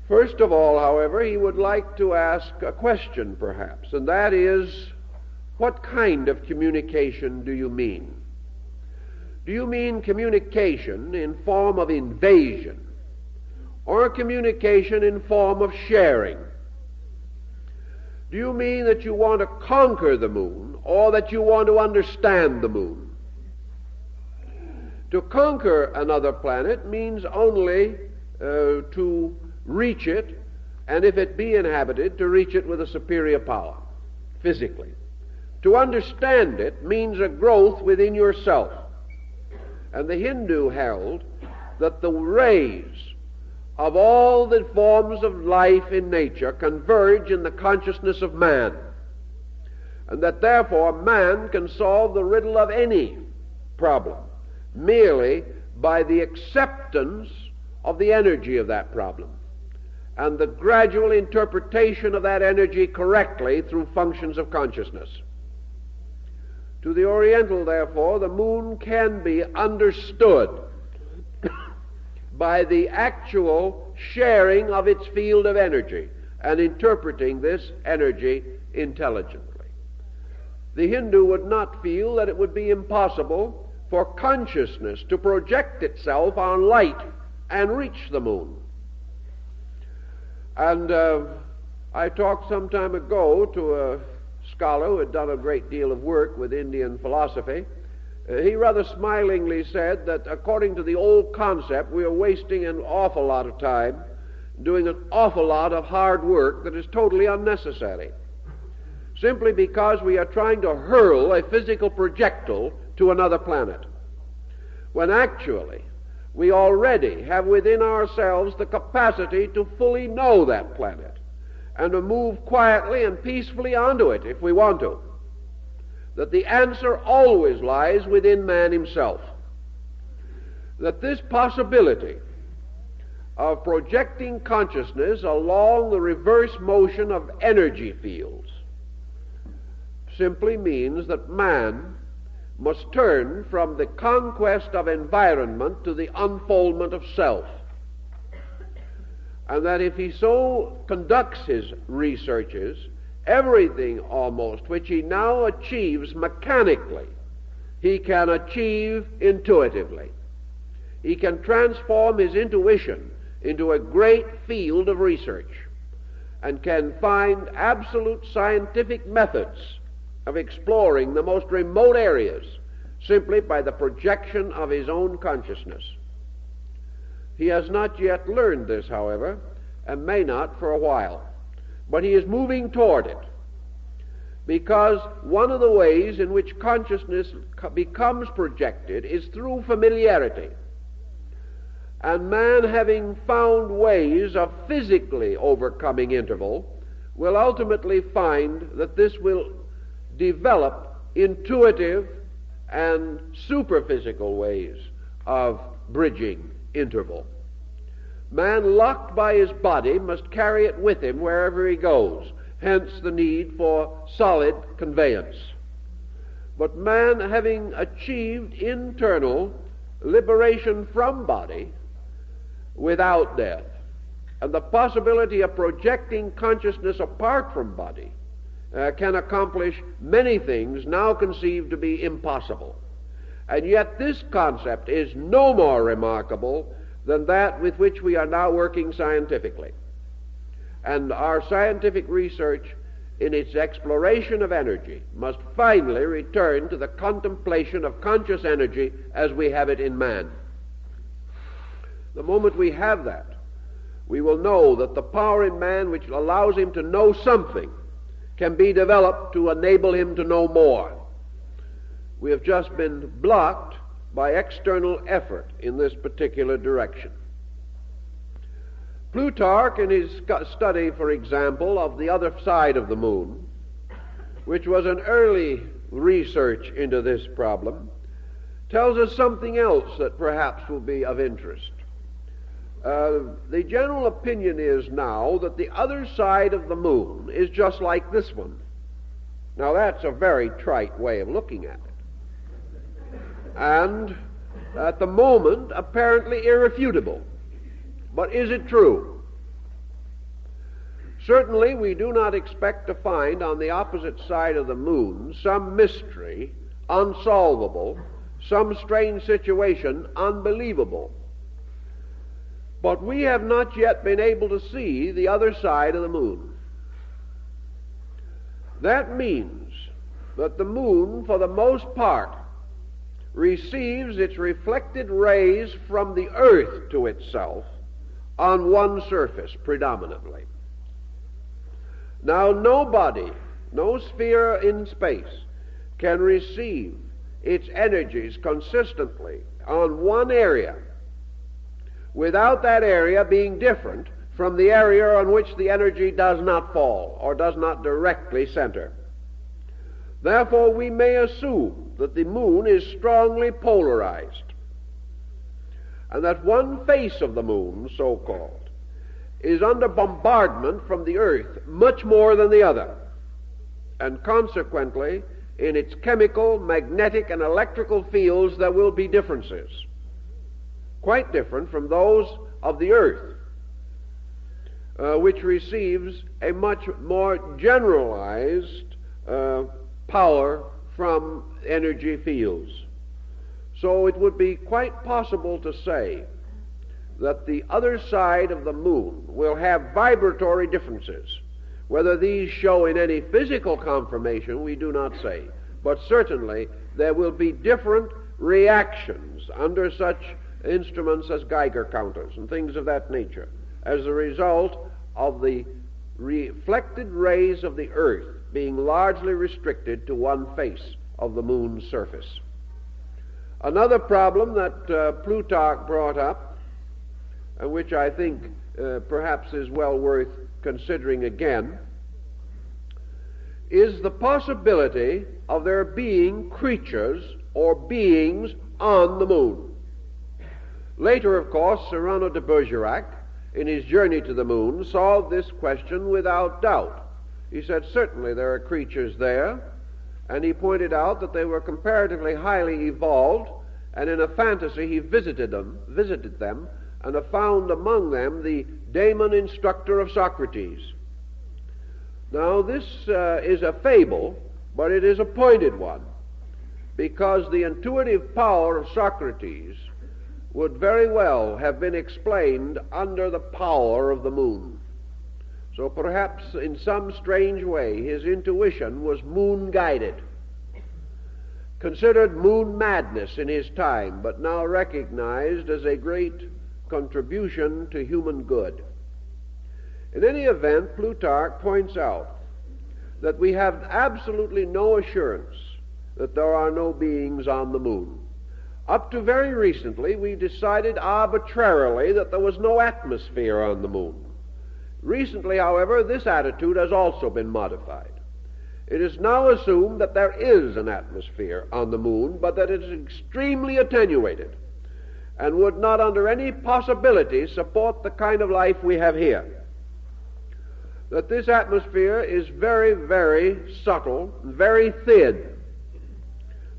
First of all, however, he would like to ask a question, perhaps, and that is, what kind of communication do you mean? Do you mean communication in form of invasion, or communication in form of sharing? Do you mean that you want to conquer the moon, or that you want to understand the moon? To conquer another planet means only to reach it, and if it be inhabited, to reach it with a superior power, physically. To understand it means a growth within yourself. And the Hindu held that the rays of all the forms of life in nature converge in the consciousness of man, and that therefore man can solve the riddle of any problem merely by the acceptance of the energy of that problem and the gradual interpretation of that energy correctly through functions of consciousness. To the Oriental, therefore, the moon can be understood by the actual sharing of its field of energy and interpreting this energy intelligently. The Hindu would not feel that it would be impossible for consciousness to project itself on light and reach the moon. And I talked some time ago to a scholar who had done a great deal of work with Indian philosophy. He rather smilingly said that according to the old concept, we are wasting an awful lot of time doing an awful lot of hard work that is totally unnecessary, simply because we are trying to hurl a physical projectile to another planet, when actually we already have within ourselves the capacity to fully know that planet and to move quietly and peacefully onto it if we want to. That the answer always lies within man himself. That this possibility of projecting consciousness along the reverse motion of energy fields simply means that man must turn from the conquest of environment to the unfoldment of self. And that if he so conducts his researches, everything almost which he now achieves mechanically, he can achieve intuitively. He can transform his intuition into a great field of research and can find absolute scientific methods of exploring the most remote areas simply by the projection of his own consciousness. He has not yet learned this, however, and may not for a while, but he is moving toward it, because one of the ways in which consciousness becomes projected is through familiarity. And man, having found ways of physically overcoming interval, will ultimately find that this will develop intuitive and superphysical ways of bridging interval. Man, locked by his body, must carry it with him wherever he goes, hence the need for solid conveyance. But man, having achieved internal liberation from body without death, and the possibility of projecting consciousness apart from body, can accomplish many things now conceived to be impossible. And yet this concept is no more remarkable than that with which we are now working scientifically. And our scientific research in its exploration of energy must finally return to the contemplation of conscious energy as we have it in man. The moment we have that, we will know that the power in man which allows him to know something can be developed to enable him to know more. We have just been blocked by external effort in this particular direction. Plutarch, in his study, for example, of the other side of the moon, which was an early research into this problem, tells us something else that perhaps will be of interest. The general opinion is now that the other side of the moon is just like this one. Now that's a very trite way of looking at it, and at the moment apparently irrefutable. But is it true? Certainly we do not expect to find on the opposite side of the moon some mystery unsolvable, some strange situation unbelievable. But we have not yet been able to see the other side of the moon. That means that the moon, for the most part, receives its reflected rays from the earth to itself on one surface predominantly. Now nobody, no sphere in space, can receive its energies consistently on one area without that area being different from the area on which the energy does not fall or does not directly center. Therefore, we may assume that the moon is strongly polarized, and that one face of the moon, so-called, is under bombardment from the earth much more than the other, and consequently, in its chemical, magnetic, and electrical fields there will be differences, quite different from those of the earth, which receives a much more generalized power from energy fields. So it would be quite possible to say that the other side of the moon will have vibratory differences. Whether these show in any physical conformation, we do not say, but certainly there will be different reactions under such instruments as Geiger counters and things of that nature as a result of the reflected rays of the earth being largely restricted to one face of the moon's surface. Another problem that Plutarch brought up, and which I think perhaps is well worth considering again, is the possibility of there being creatures or beings on the moon. Later, of course, Cyrano de Bergerac, in his journey to the moon, solved this question without doubt. He said, certainly there are creatures there, and he pointed out that they were comparatively highly evolved, and in a fantasy he visited them, and found among them the daemon instructor of Socrates. Now, this is a fable, but it is a pointed one, because the intuitive power of Socrates would very well have been explained under the power of the moon. So perhaps in some strange way his intuition was moon-guided, considered moon madness in his time, but now recognized as a great contribution to human good. In any event, Plutarch points out that we have absolutely no assurance that there are no beings on the moon. Up to very recently, we decided arbitrarily that there was no atmosphere on the moon. Recently, however, this attitude has also been modified. It is now assumed that there is an atmosphere on the moon, but that it is extremely attenuated and would not under any possibility support the kind of life we have here. That this atmosphere is very, very subtle, very thin,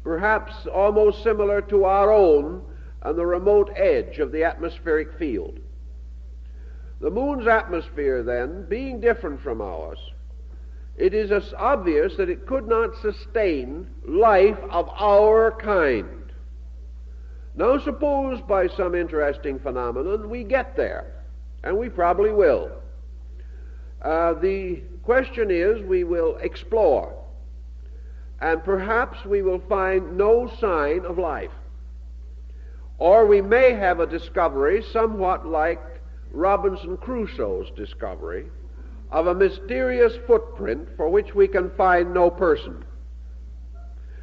perhaps almost similar to our own on the remote edge of the atmospheric field. The moon's atmosphere, then, being different from ours, it is as obvious that it could not sustain life of our kind. Now suppose by some interesting phenomenon we get there, and we probably will. The question is, we will explore, and perhaps we will find no sign of life. Or we may have a discovery somewhat like Robinson Crusoe's discovery of a mysterious footprint for which we can find no person.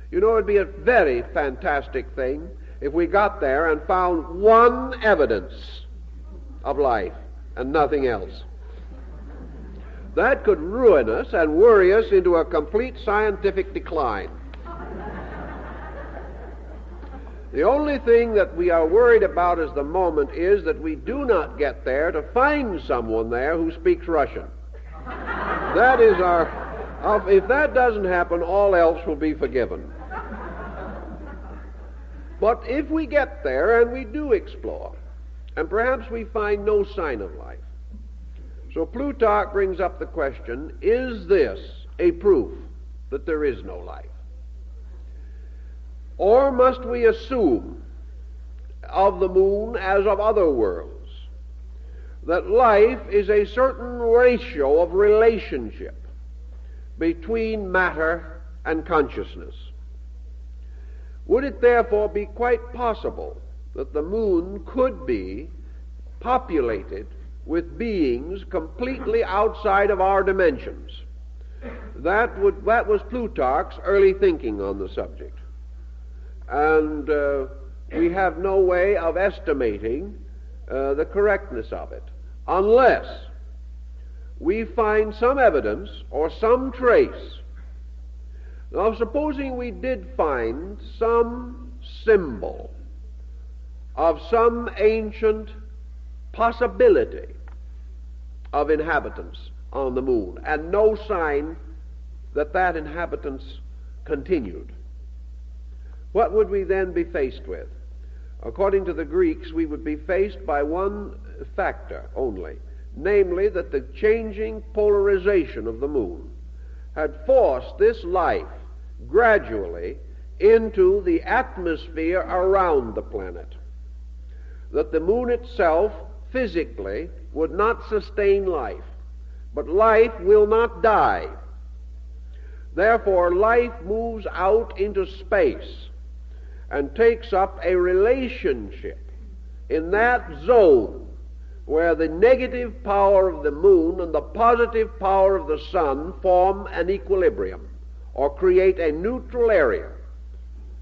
You know, it would be a very fantastic thing if we got there and found one evidence of life and nothing else. That could ruin us and worry us into a complete scientific decline. The only thing that we are worried about at the moment is that we do not get there to find someone there who speaks Russian. That is if that doesn't happen, all else will be forgiven. But if we get there and we do explore, and perhaps we find no sign of life, so Plutarch brings up the question, is this a proof that there is no life? Or must we assume of the moon as of other worlds that life is a certain ratio of relationship between matter and consciousness? Would it therefore be quite possible that the moon could be populated with beings completely outside of our dimensions? That was Plutarch's early thinking on the subject. And we have no way of estimating the correctness of it, unless we find some evidence or some trace. Now, supposing we did find some symbol of some ancient possibility of inhabitants on the moon, and no sign that inhabitants continued, what would we then be faced with? According to the Greeks, we would be faced by one factor only, namely that the changing polarization of the moon had forced this life gradually into the atmosphere around the planet, that the moon itself physically would not sustain life, but life will not die. Therefore, life moves out into space and takes up a relationship in that zone where the negative power of the moon and the positive power of the sun form an equilibrium, or create a neutral area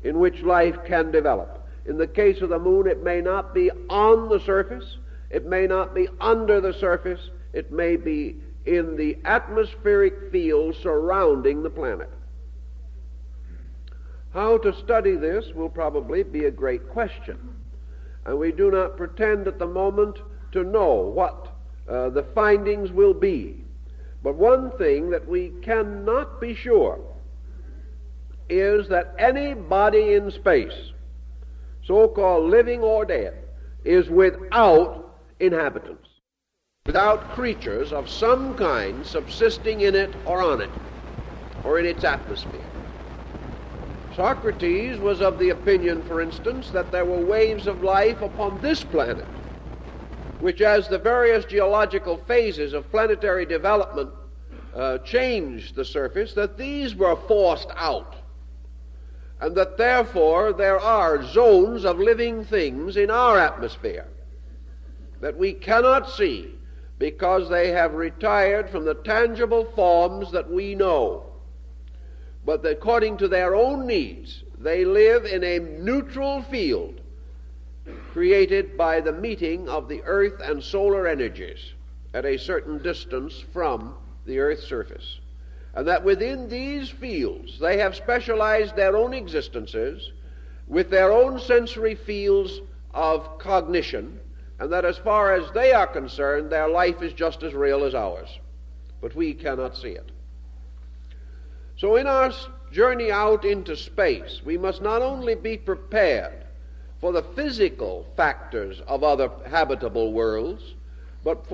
in which life can develop. In the case of the moon, it may not be on the surface, it may not be under the surface, it may be in the atmospheric field surrounding the planet. How to study this will probably be a great question, and we do not pretend at the moment to know what the findings will be. But one thing that we cannot be sure is that any body in space, so-called living or dead, is without inhabitants, without creatures of some kind subsisting in it or on it, or in its atmosphere. Socrates was of the opinion, for instance, that there were waves of life upon this planet, which, as the various geological phases of planetary development changed the surface, that these were forced out, and that therefore there are zones of living things in our atmosphere that we cannot see because they have retired from the tangible forms that we know. But according to their own needs, they live in a neutral field created by the meeting of the earth and solar energies at a certain distance from the earth's surface. And that within these fields they have specialized their own existences with their own sensory fields of cognition, and that as far as they are concerned, their life is just as real as ours. But we cannot see it. So in our journey out into space, we must not only be prepared for the physical factors of other habitable worlds, but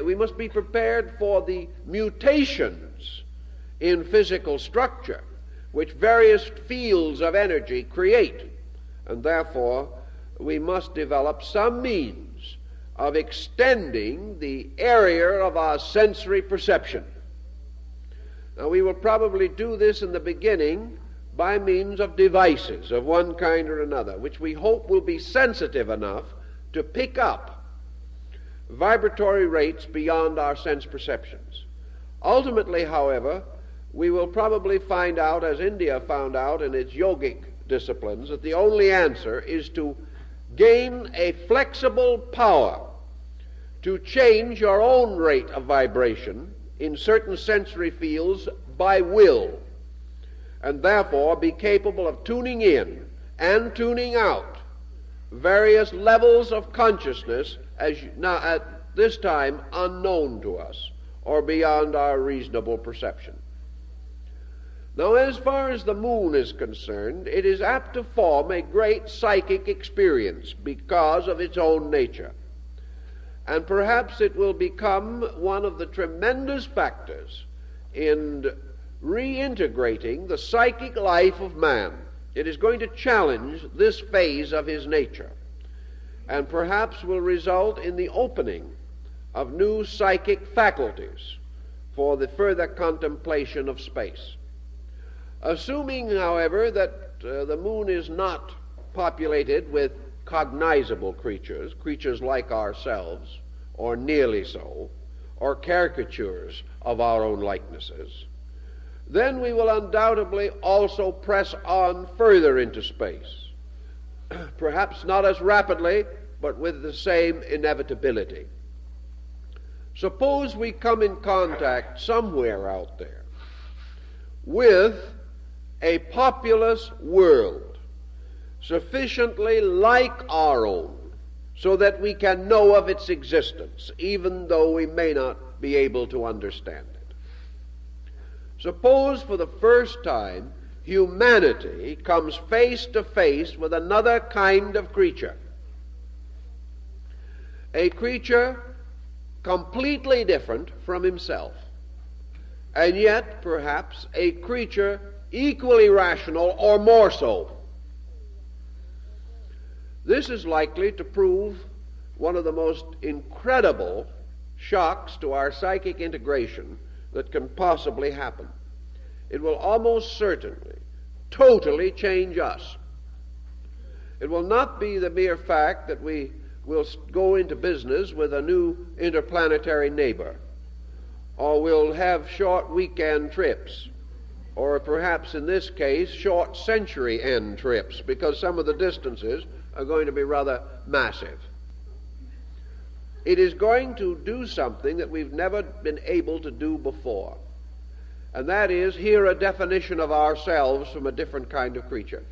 we must be prepared for the mutations in physical structure which various fields of energy create. And therefore, we must develop some means of extending the area of our sensory perception. Now, we will probably do this in the beginning by means of devices of one kind or another, which we hope will be sensitive enough to pick up vibratory rates beyond our sense perceptions. Ultimately, however, we will probably find out, as India found out in its yogic disciplines, that the only answer is to gain a flexible power to change your own rate of vibration in certain sensory fields by will, and therefore be capable of tuning in and tuning out various levels of consciousness as now at this time unknown to us or beyond our reasonable perception. Now, as far as the moon is concerned, it is apt to form a great psychic experience because of its own nature. And perhaps it will become one of the tremendous factors in reintegrating the psychic life of man. It is going to challenge this phase of his nature, and perhaps will result in the opening of new psychic faculties for the further contemplation of space. Assuming, however, that the moon is not populated with cognizable creatures like ourselves, or nearly so, or caricatures of our own likenesses, then we will undoubtedly also press on further into space. Perhaps not as rapidly, but with the same inevitability. Suppose we come in contact somewhere out there with a populous world sufficiently like our own so that we can know of its existence, even though we may not be able to understand it. Suppose for the first time humanity comes face to face with another kind of creature, a creature completely different from himself, and yet perhaps a creature equally rational or more so. This is likely to prove one of the most incredible shocks to our psychic integration that can possibly happen. It will almost certainly totally change us. It will not be the mere fact that we will go into business with a new interplanetary neighbor, or we'll have short weekend trips, or perhaps in this case short century end trips, because some of the distances are going to be rather massive. It is going to do something that we've never been able to do before, and that is hear a definition of ourselves from a different kind of creature.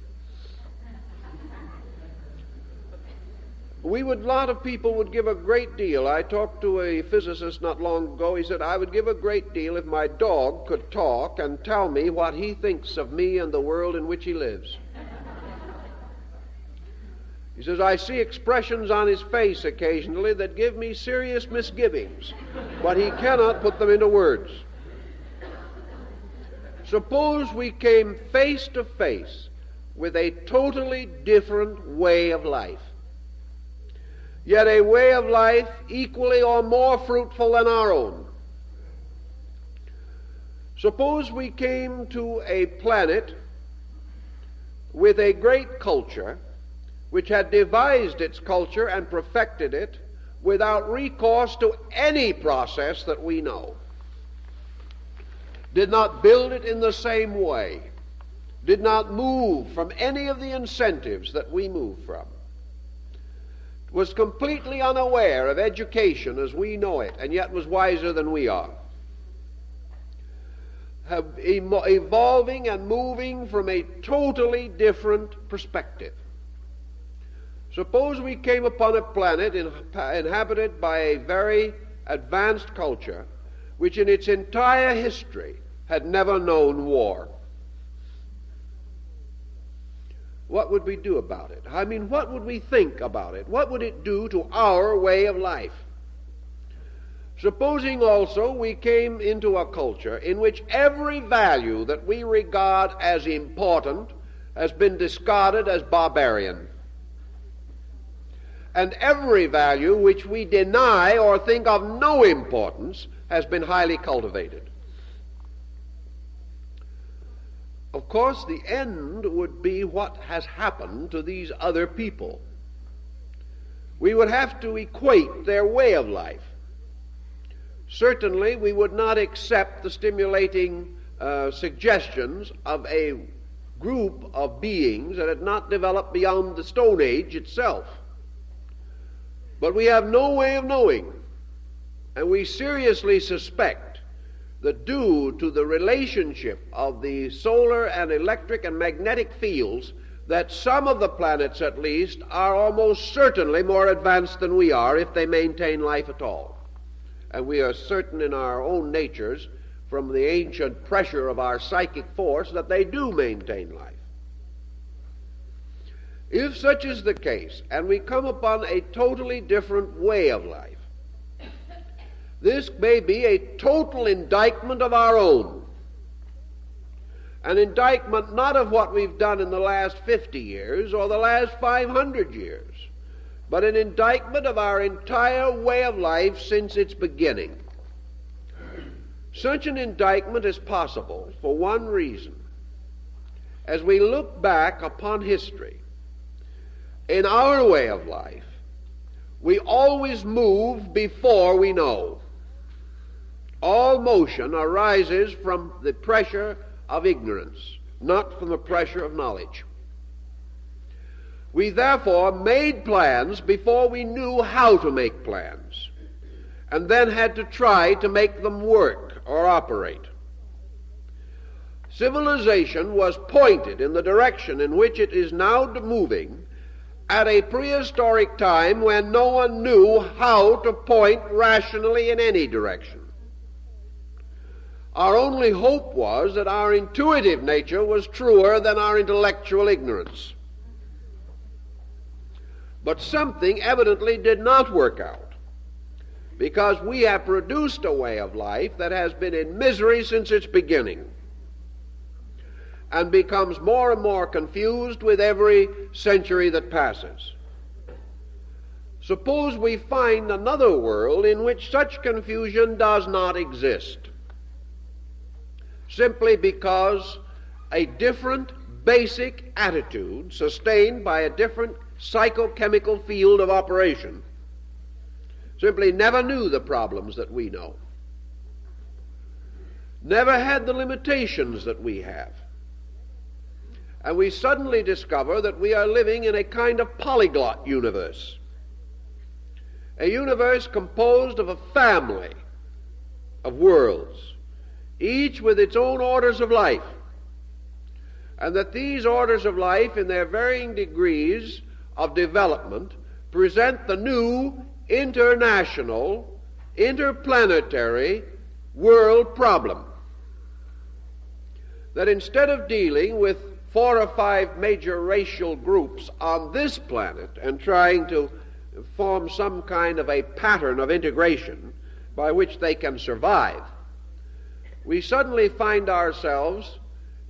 A lot of people would give a great deal. I talked to a physicist not long ago. He said, I would give a great deal if my dog could talk and tell me what he thinks of me and the world in which he lives. He says, I see expressions on his face occasionally that give me serious misgivings, but he cannot put them into words. Suppose we came face to face with a totally different way of life, yet a way of life equally or more fruitful than our own. Suppose we came to a planet with a great culture which had devised its culture and perfected it without recourse to any process that we know, did not build it in the same way, did not move from any of the incentives that we move from, was completely unaware of education as we know it, and yet was wiser than we are, evolving and moving from a totally different perspective. Suppose we came upon a planet inhabited by a very advanced culture which in its entire history had never known war. What would we do about it? I mean, what would we think about it? What would it do to our way of life? Supposing also we came into a culture in which every value that we regard as important has been discarded as barbarian, and every value which we deny or think of no importance has been highly cultivated. Of course, the end would be what has happened to these other people. We would have to equate their way of life. Certainly, we would not accept the stimulating suggestions of a group of beings that had not developed beyond the Stone Age itself. But we have no way of knowing, and we seriously suspect that due to the relationship of the solar and electric and magnetic fields, that some of the planets at least are almost certainly more advanced than we are if they maintain life at all. And we are certain in our own natures, from the ancient pressure of our psychic force, that they do maintain life. If such is the case, and we come upon a totally different way of life, this may be a total indictment of our own. An indictment not of what we've done in the last 50 years or the last 500 years, but an indictment of our entire way of life since its beginning. Such an indictment is possible for one reason. As we look back upon history, in our way of life, we always move before we know. All motion arises from the pressure of ignorance, not from the pressure of knowledge. We therefore made plans before we knew how to make plans, and then had to try to make them work or operate. Civilization was pointed in the direction in which it is now moving at a prehistoric time when no one knew how to point rationally in any direction. Our only hope was that our intuitive nature was truer than our intellectual ignorance. But something evidently did not work out, because we have produced a way of life that has been in misery since its beginning and becomes more and more confused with every century that passes. Suppose we find another world in which such confusion does not exist, simply because a different basic attitude sustained by a different psychochemical field of operation simply never knew the problems that we know, never had the limitations that we have. And we suddenly discover that we are living in a kind of polyglot universe, a universe composed of a family of worlds, each with its own orders of life, and that these orders of life, in their varying degrees of development, present the new international, interplanetary world problem. That instead of dealing with 4 or 5 major racial groups on this planet and trying to form some kind of a pattern of integration by which they can survive, we suddenly find ourselves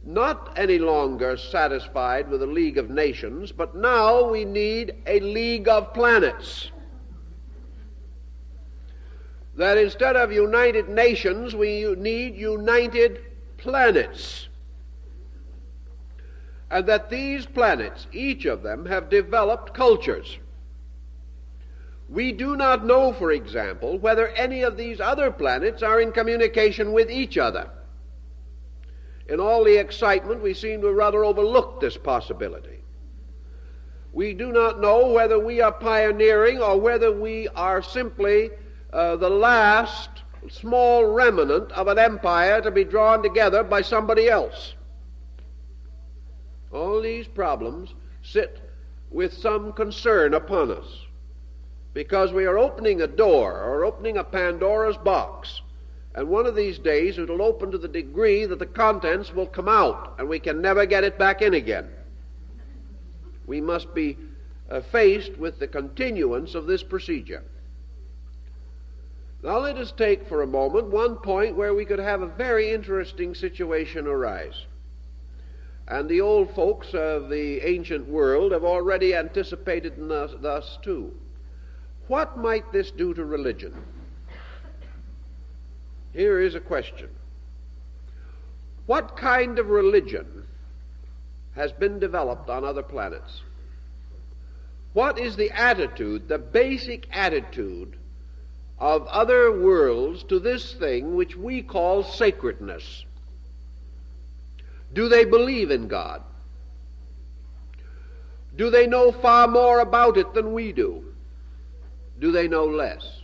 not any longer satisfied with a League of Nations, but now we need a League of Planets. That instead of United Nations, we need United Planets. And that these planets, each of them, have developed cultures. We do not know, for example, whether any of these other planets are in communication with each other. In all the excitement, we seem to rather overlook this possibility. We do not know whether we are pioneering or whether we are simply the last small remnant of an empire to be drawn together by somebody else. All these problems sit with some concern upon us, because we are opening a door or opening a Pandora's box, and one of these days it will open to the degree that the contents will come out and we can never get it back in again. We must be faced with the continuance of this procedure. Now let us take for a moment one point where we could have a very interesting situation arise. And the old folks of the ancient world have already anticipated thus too. What might this do to religion? Here is a question. What kind of religion has been developed on other planets? What is the attitude, the basic attitude of other worlds to this thing which we call sacredness? Do they believe in God? Do they know far more about it than we do? Do they know less?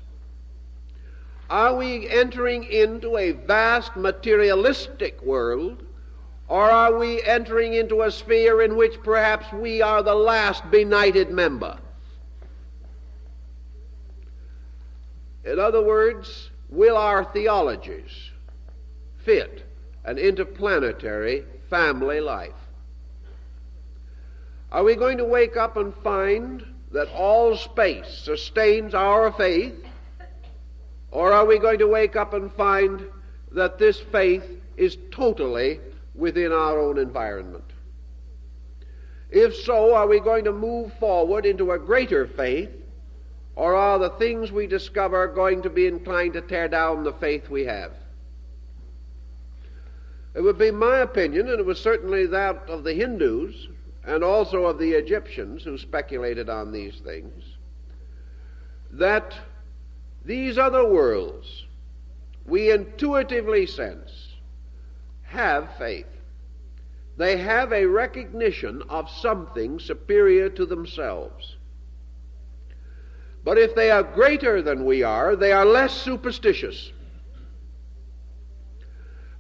Are we entering into a vast materialistic world, or are we entering into a sphere in which perhaps we are the last benighted member? In other words, will our theologies fit an interplanetary family life? Are we going to wake up and find that all space sustains our faith, or are we going to wake up and find that this faith is totally within our own environment? If so, are we going to move forward into a greater faith, or are the things we discover going to be inclined to tear down the faith we have? It would be my opinion, and it was certainly that of the Hindus and also of the Egyptians who speculated on these things, that these other worlds we intuitively sense have faith. They have a recognition of something superior to themselves. But if they are greater than we are, they are less superstitious.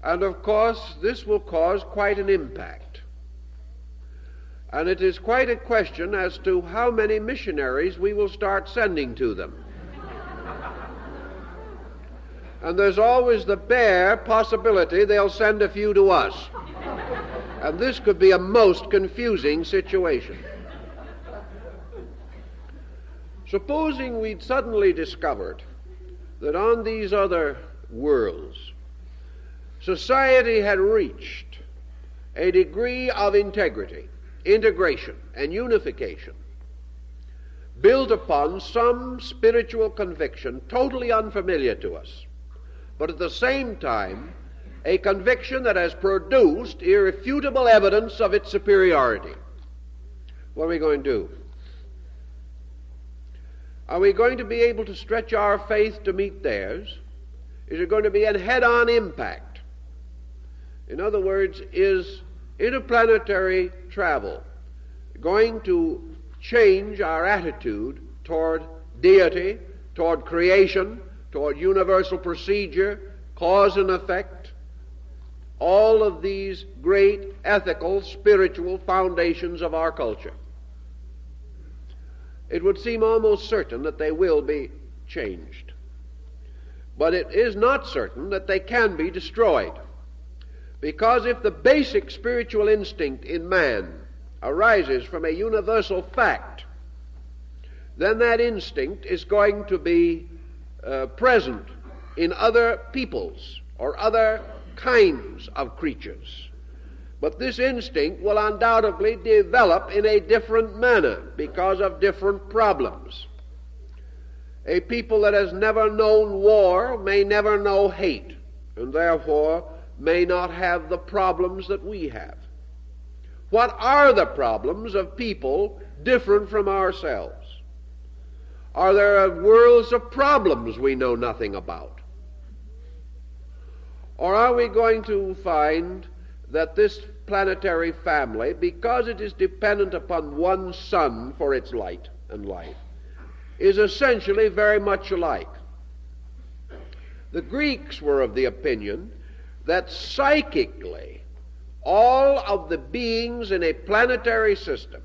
And of course, this will cause quite an impact. And it is quite a question as to how many missionaries we will start sending to them. And there's always the bare possibility they'll send a few to us. And this could be a most confusing situation. Supposing we'd suddenly discovered that on these other worlds, society had reached a degree of integrity, integration, and unification built upon some spiritual conviction totally unfamiliar to us, but at the same time a conviction that has produced irrefutable evidence of its superiority. What are we going to do? Are we going to be able to stretch our faith to meet theirs? Is it going to be a head-on impact? In other words, is interplanetary travel going to change our attitude toward deity, toward creation, toward universal procedure, cause and effect, all of these great ethical, spiritual foundations of our culture? It would seem almost certain that they will be changed. But it is not certain that they can be destroyed. Because if the basic spiritual instinct in man arises from a universal fact, then that instinct is going to be present in other peoples or other kinds of creatures. But this instinct will undoubtedly develop in a different manner because of different problems. A people that has never known war may never know hate, and therefore may not have the problems that we have. What are the problems of people different from ourselves? Are there worlds of problems we know nothing about? Or are we going to find that this planetary family, because it is dependent upon one sun for its light and life, is essentially very much alike? The Greeks were of the opinion that psychically all of the beings in a planetary system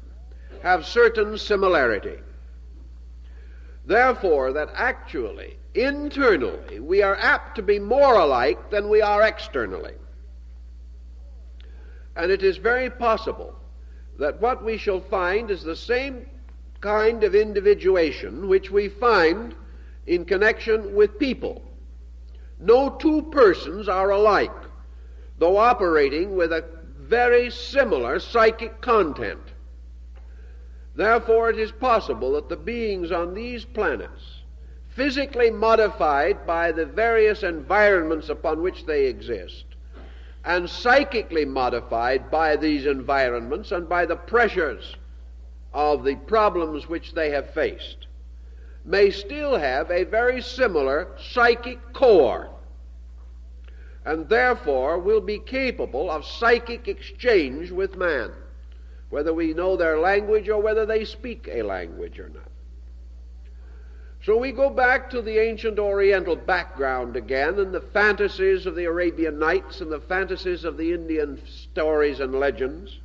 have certain similarity. Therefore, that actually, internally, we are apt to be more alike than we are externally. And it is very possible that what we shall find is the same kind of individuation which we find in connection with people. No two persons are alike, though operating with a very similar psychic content. Therefore, it is possible that the beings on these planets, physically modified by the various environments upon which they exist, and psychically modified by these environments and by the pressures of the problems which they have faced, may still have a very similar psychic core, and therefore will be capable of psychic exchange with man, whether we know their language or whether they speak a language or not. So we go back to the ancient Oriental background again, and the fantasies of the Arabian Nights and the fantasies of the Indian stories and legends,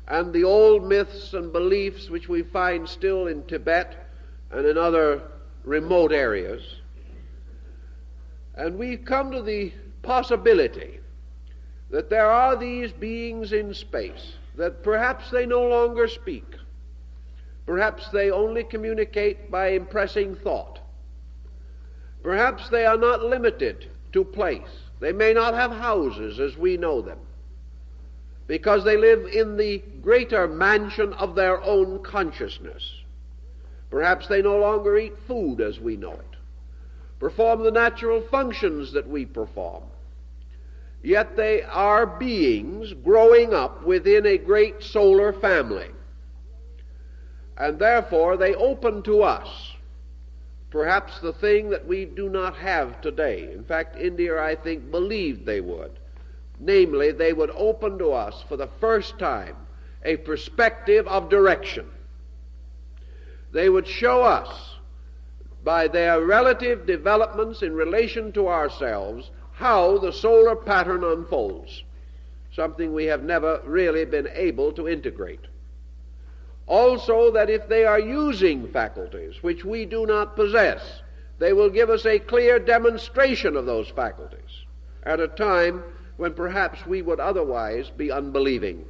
and the old myths and beliefs which we find still in Tibet and in other remote areas. And we come to the possibility that there are these beings in space, that perhaps they no longer speak. Perhaps they only communicate by impressing thought. Perhaps they are not limited to place. They may not have houses as we know them, because they live in the greater mansion of their own consciousness. Perhaps they no longer eat food as we know it, perform the natural functions that we perform. Yet they are beings growing up within a great solar family. And therefore they open to us perhaps the thing that we do not have today. In fact, India, I think, believed they would. Namely, they would open to us for the first time a perspective of direction. They would show us, by their relative developments in relation to ourselves, how the solar pattern unfolds, something we have never really been able to integrate. Also, that if they are using faculties which we do not possess, they will give us a clear demonstration of those faculties at a time when perhaps we would otherwise be unbelieving.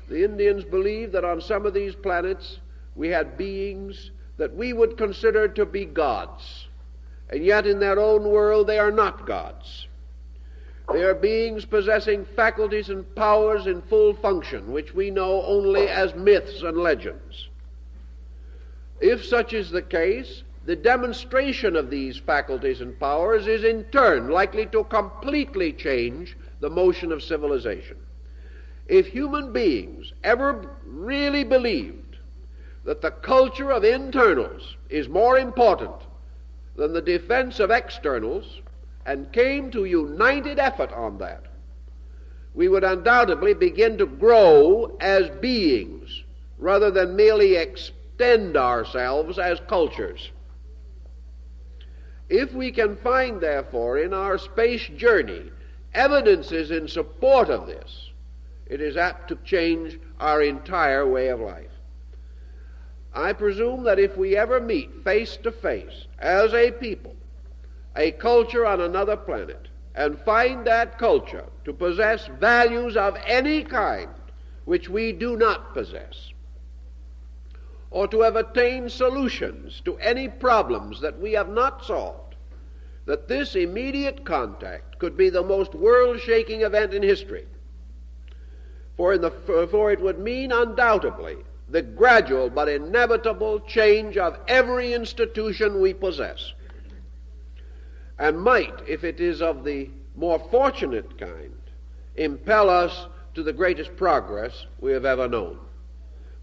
The Indians believed that on some of these planets we had beings that we would consider to be gods, and yet in their own world they are not gods. They are beings possessing faculties and powers in full function, which we know only as myths and legends. If such is the case, the demonstration of these faculties and powers is in turn likely to completely change the motion of civilization. If human beings ever really believed that the culture of internals is more important than the defense of externals, and came to united effort on that, we would undoubtedly begin to grow as beings rather than merely extend ourselves as cultures. If we can find, therefore, in our space journey evidences in support of this, it is apt to change our entire way of life. I presume that if we ever meet face to face as a people, a culture on another planet, and find that culture to possess values of any kind which we do not possess, or to have attained solutions to any problems that we have not solved, that this immediate contact could be the most world-shaking event in history. For it would mean undoubtedly the gradual but inevitable change of every institution we possess, and might, if it is of the more fortunate kind, impel us to the greatest progress we have ever known.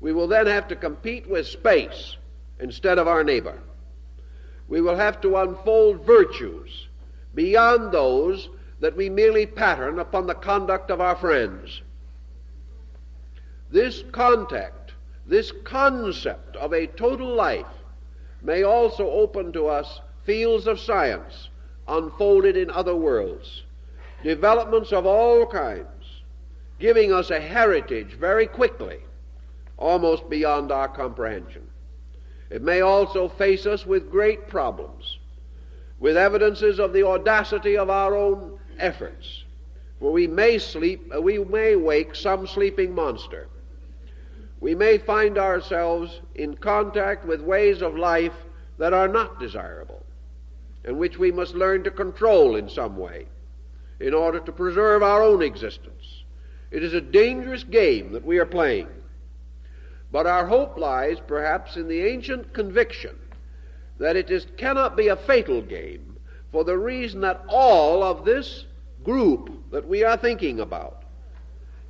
We will then have to compete with space instead of our neighbor. We will have to unfold virtues beyond those that we merely pattern upon the conduct of our friends. This contact, this concept of a total life, may also open to us fields of science unfolded in other worlds, developments of all kinds, giving us a heritage very quickly, almost beyond our comprehension. It may also face us with great problems, with evidences of the audacity of our own efforts, for we may wake some sleeping monster. We may find ourselves in contact with ways of life that are not desirable, and which we must learn to control in some way in order to preserve our own existence. It is a dangerous game that we are playing, but our hope lies perhaps in the ancient conviction that it cannot be a fatal game, for the reason that all of this group that we are thinking about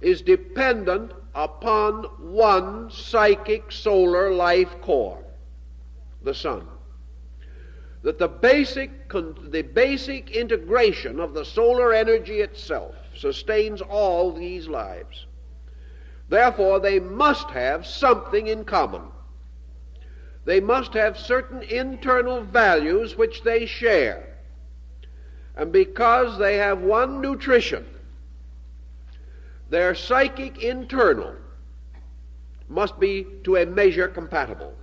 is dependent upon one psychic solar life core, the sun. That the basic integration of the solar energy itself sustains all these lives. Therefore, they must have something in common. They must have certain internal values which they share. And because they have one nutrition, their psychic internal must be to a measure compatible.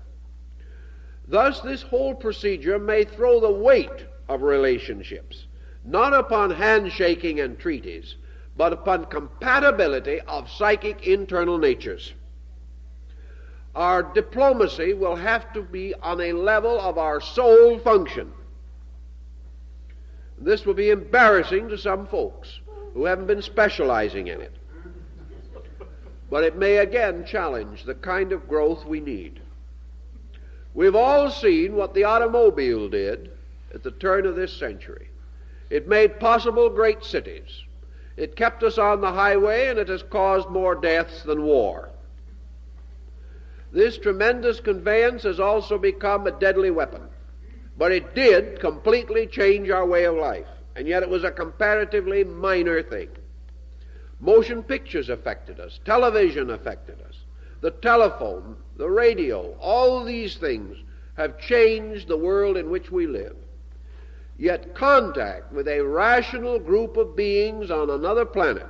Thus, this whole procedure may throw the weight of relationships not upon handshaking and treaties, but upon compatibility of psychic internal natures. Our diplomacy will have to be on a level of our soul function. This will be embarrassing to some folks who haven't been specializing in it. But it may again challenge the kind of growth we need. We've all seen what the automobile did at the turn of this century. It made possible great cities. It kept us on the highway, and it has caused more deaths than war. This tremendous conveyance has also become a deadly weapon, but it did completely change our way of life, and yet it was a comparatively minor thing. Motion pictures affected us. Television affected us. The telephone, the radio, all these things have changed the world in which we live. Yet contact with a rational group of beings on another planet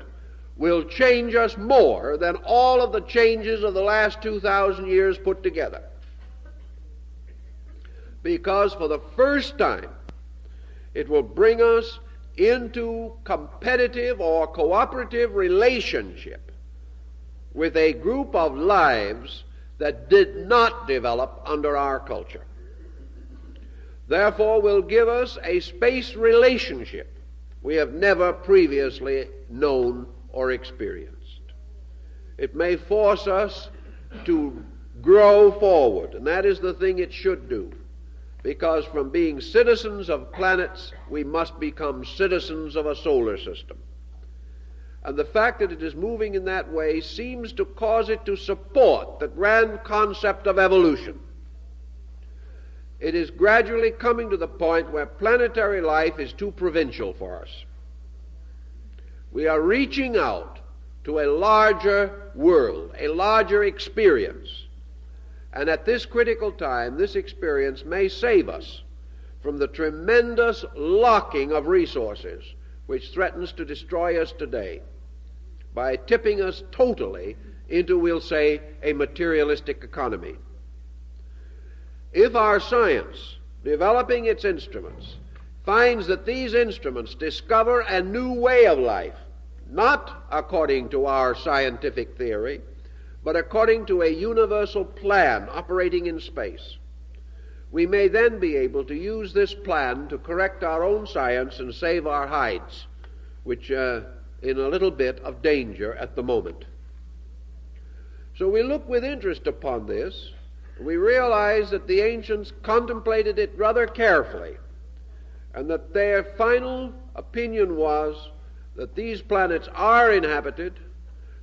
will change us more than all of the changes of the last 2,000 years put together. Because for the first time, it will bring us into competitive or cooperative relationship with a group of lives that did not develop under our culture. Therefore, will give us a space relationship we have never previously known or experienced. It may force us to grow forward, and that is the thing it should do, because from being citizens of planets, we must become citizens of a solar system. And the fact that it is moving in that way seems to cause it to support the grand concept of evolution. It is gradually coming to the point where planetary life is too provincial for us. We are reaching out to a larger world, a larger experience. And at this critical time, this experience may save us from the tremendous locking of resources which threatens to destroy us today by tipping us totally into, we'll say, a materialistic economy. If our science, developing its instruments, finds that these instruments discover a new way of life, not according to our scientific theory, but according to a universal plan operating in space, we may then be able to use this plan to correct our own science and save our hides, which are in a little bit of danger at the moment. So we look with interest upon this. We realize that the ancients contemplated it rather carefully, and that their final opinion was that these planets are inhabited,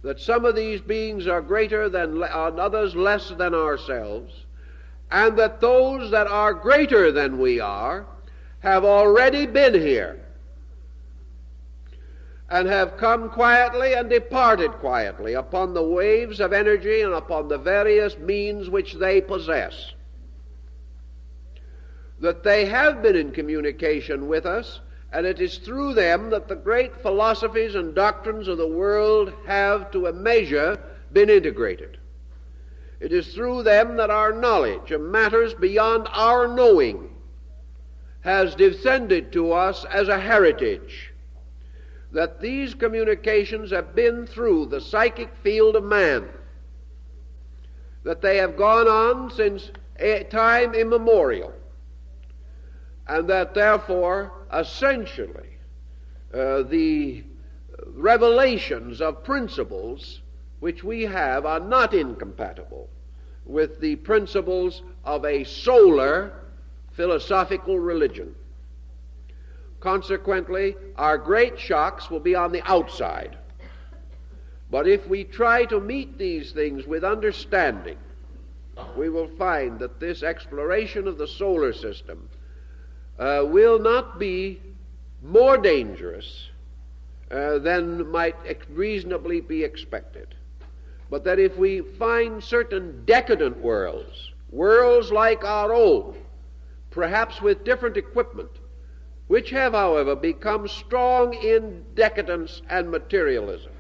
that some of these beings are greater than and others less than ourselves, and that those that are greater than we are have already been here and have come quietly and departed quietly upon the waves of energy and upon the various means which they possess. That they have been in communication with us, and it is through them that the great philosophies and doctrines of the world have, to a measure, been integrated. It is through them that our knowledge of matters beyond our knowing has descended to us as a heritage. That these communications have been through the psychic field of man, that they have gone on since time immemorial, and that therefore essentially the revelations of principles which we have are not incompatible with the principles of a solar philosophical religion. Consequently, our great shocks will be on the outside. But if we try to meet these things with understanding, we will find that this exploration of the solar system will not be more dangerous than might reasonably be expected. But that if we find certain decadent worlds, worlds like our own, perhaps with different equipment, which have, however, become strong in decadence and materialism,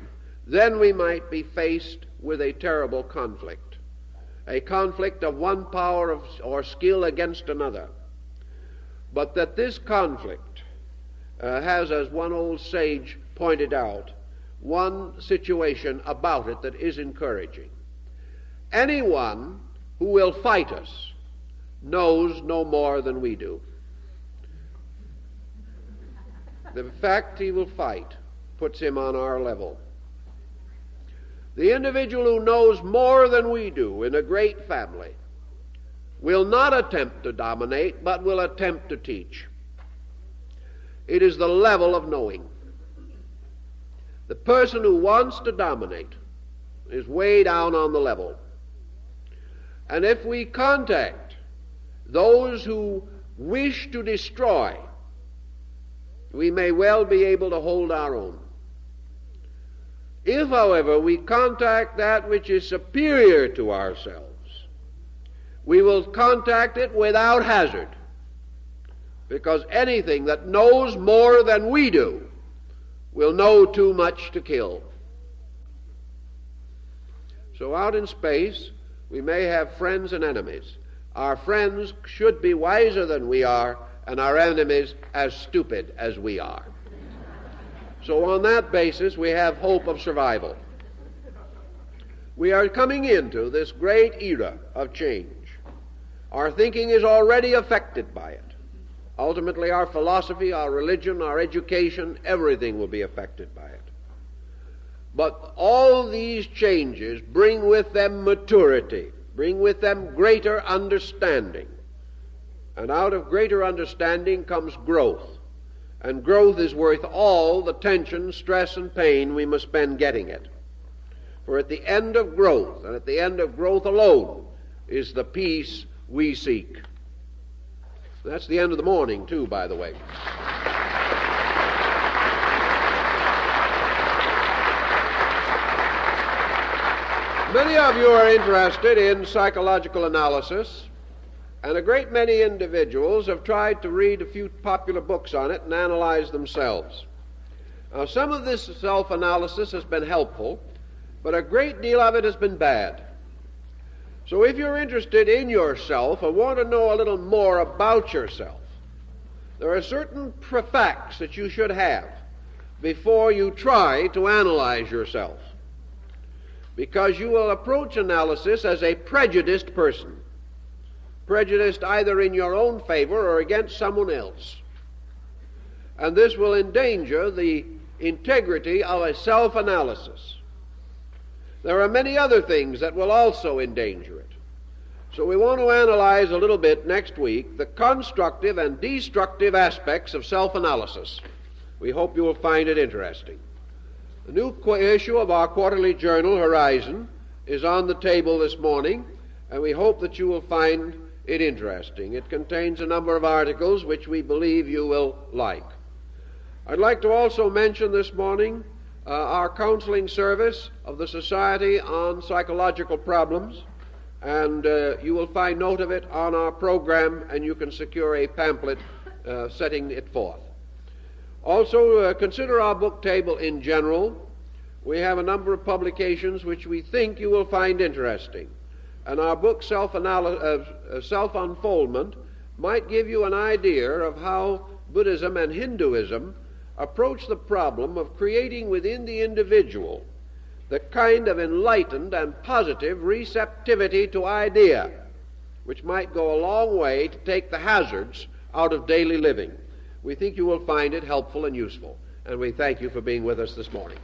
then we might be faced with a terrible conflict, a conflict of one power or skill against another. But that this conflict has, as one old sage pointed out, one situation about it that is encouraging. Anyone who will fight us knows no more than we do. The fact he will fight puts him on our level. The individual who knows more than we do in a great family will not attempt to dominate, but will attempt to teach. It is the level of knowing. The person who wants to dominate is way down on the level. And if we contact those who wish to destroy, we may well be able to hold our own. If, however, we contact that which is superior to ourselves, we will contact it without hazard, because anything that knows more than we do will know too much to kill. So out in space, we may have friends and enemies. Our friends should be wiser than we are, and our enemies as stupid as we are. So on that basis, we have hope of survival. We are coming into this great era of change. Our thinking is already affected by it. Ultimately, our philosophy, our religion, our education, everything will be affected by it. But all these changes bring with them maturity, bring with them greater understanding. And out of greater understanding comes growth. And growth is worth all the tension, stress, and pain we must spend getting it. For at the end of growth, and at the end of growth alone, is the peace we seek. That's the end of the morning, too, by the way. Many of you are interested in psychological analysis, and a great many individuals have tried to read a few popular books on it and analyze themselves. Now, some of this self-analysis has been helpful, but a great deal of it has been bad. So if you're interested in yourself and want to know a little more about yourself, there are certain facts that you should have before you try to analyze yourself, because you will approach analysis as a prejudiced person, prejudiced either in your own favor or against someone else. And this will endanger the integrity of a self-analysis. There are many other things that will also endanger it. So we want to analyze a little bit next week the constructive and destructive aspects of self-analysis. We hope you will find it interesting. The new issue of our quarterly journal, Horizon, is on the table this morning, and we hope that you will find it interesting. It contains a number of articles which we believe you will like. I'd like to also mention this morning our counseling service of the Society on Psychological Problems, and you will find note of it on our program, and you can secure a pamphlet setting it forth. Also, consider our book table in general. We have a number of publications which we think you will find interesting, and our book Self-Unfoldment might give you an idea of how Buddhism and Hinduism approach the problem of creating within the individual the kind of enlightened and positive receptivity to idea which might go a long way to take the hazards out of daily living. We think you will find it helpful and useful, and we thank you for being with us this morning.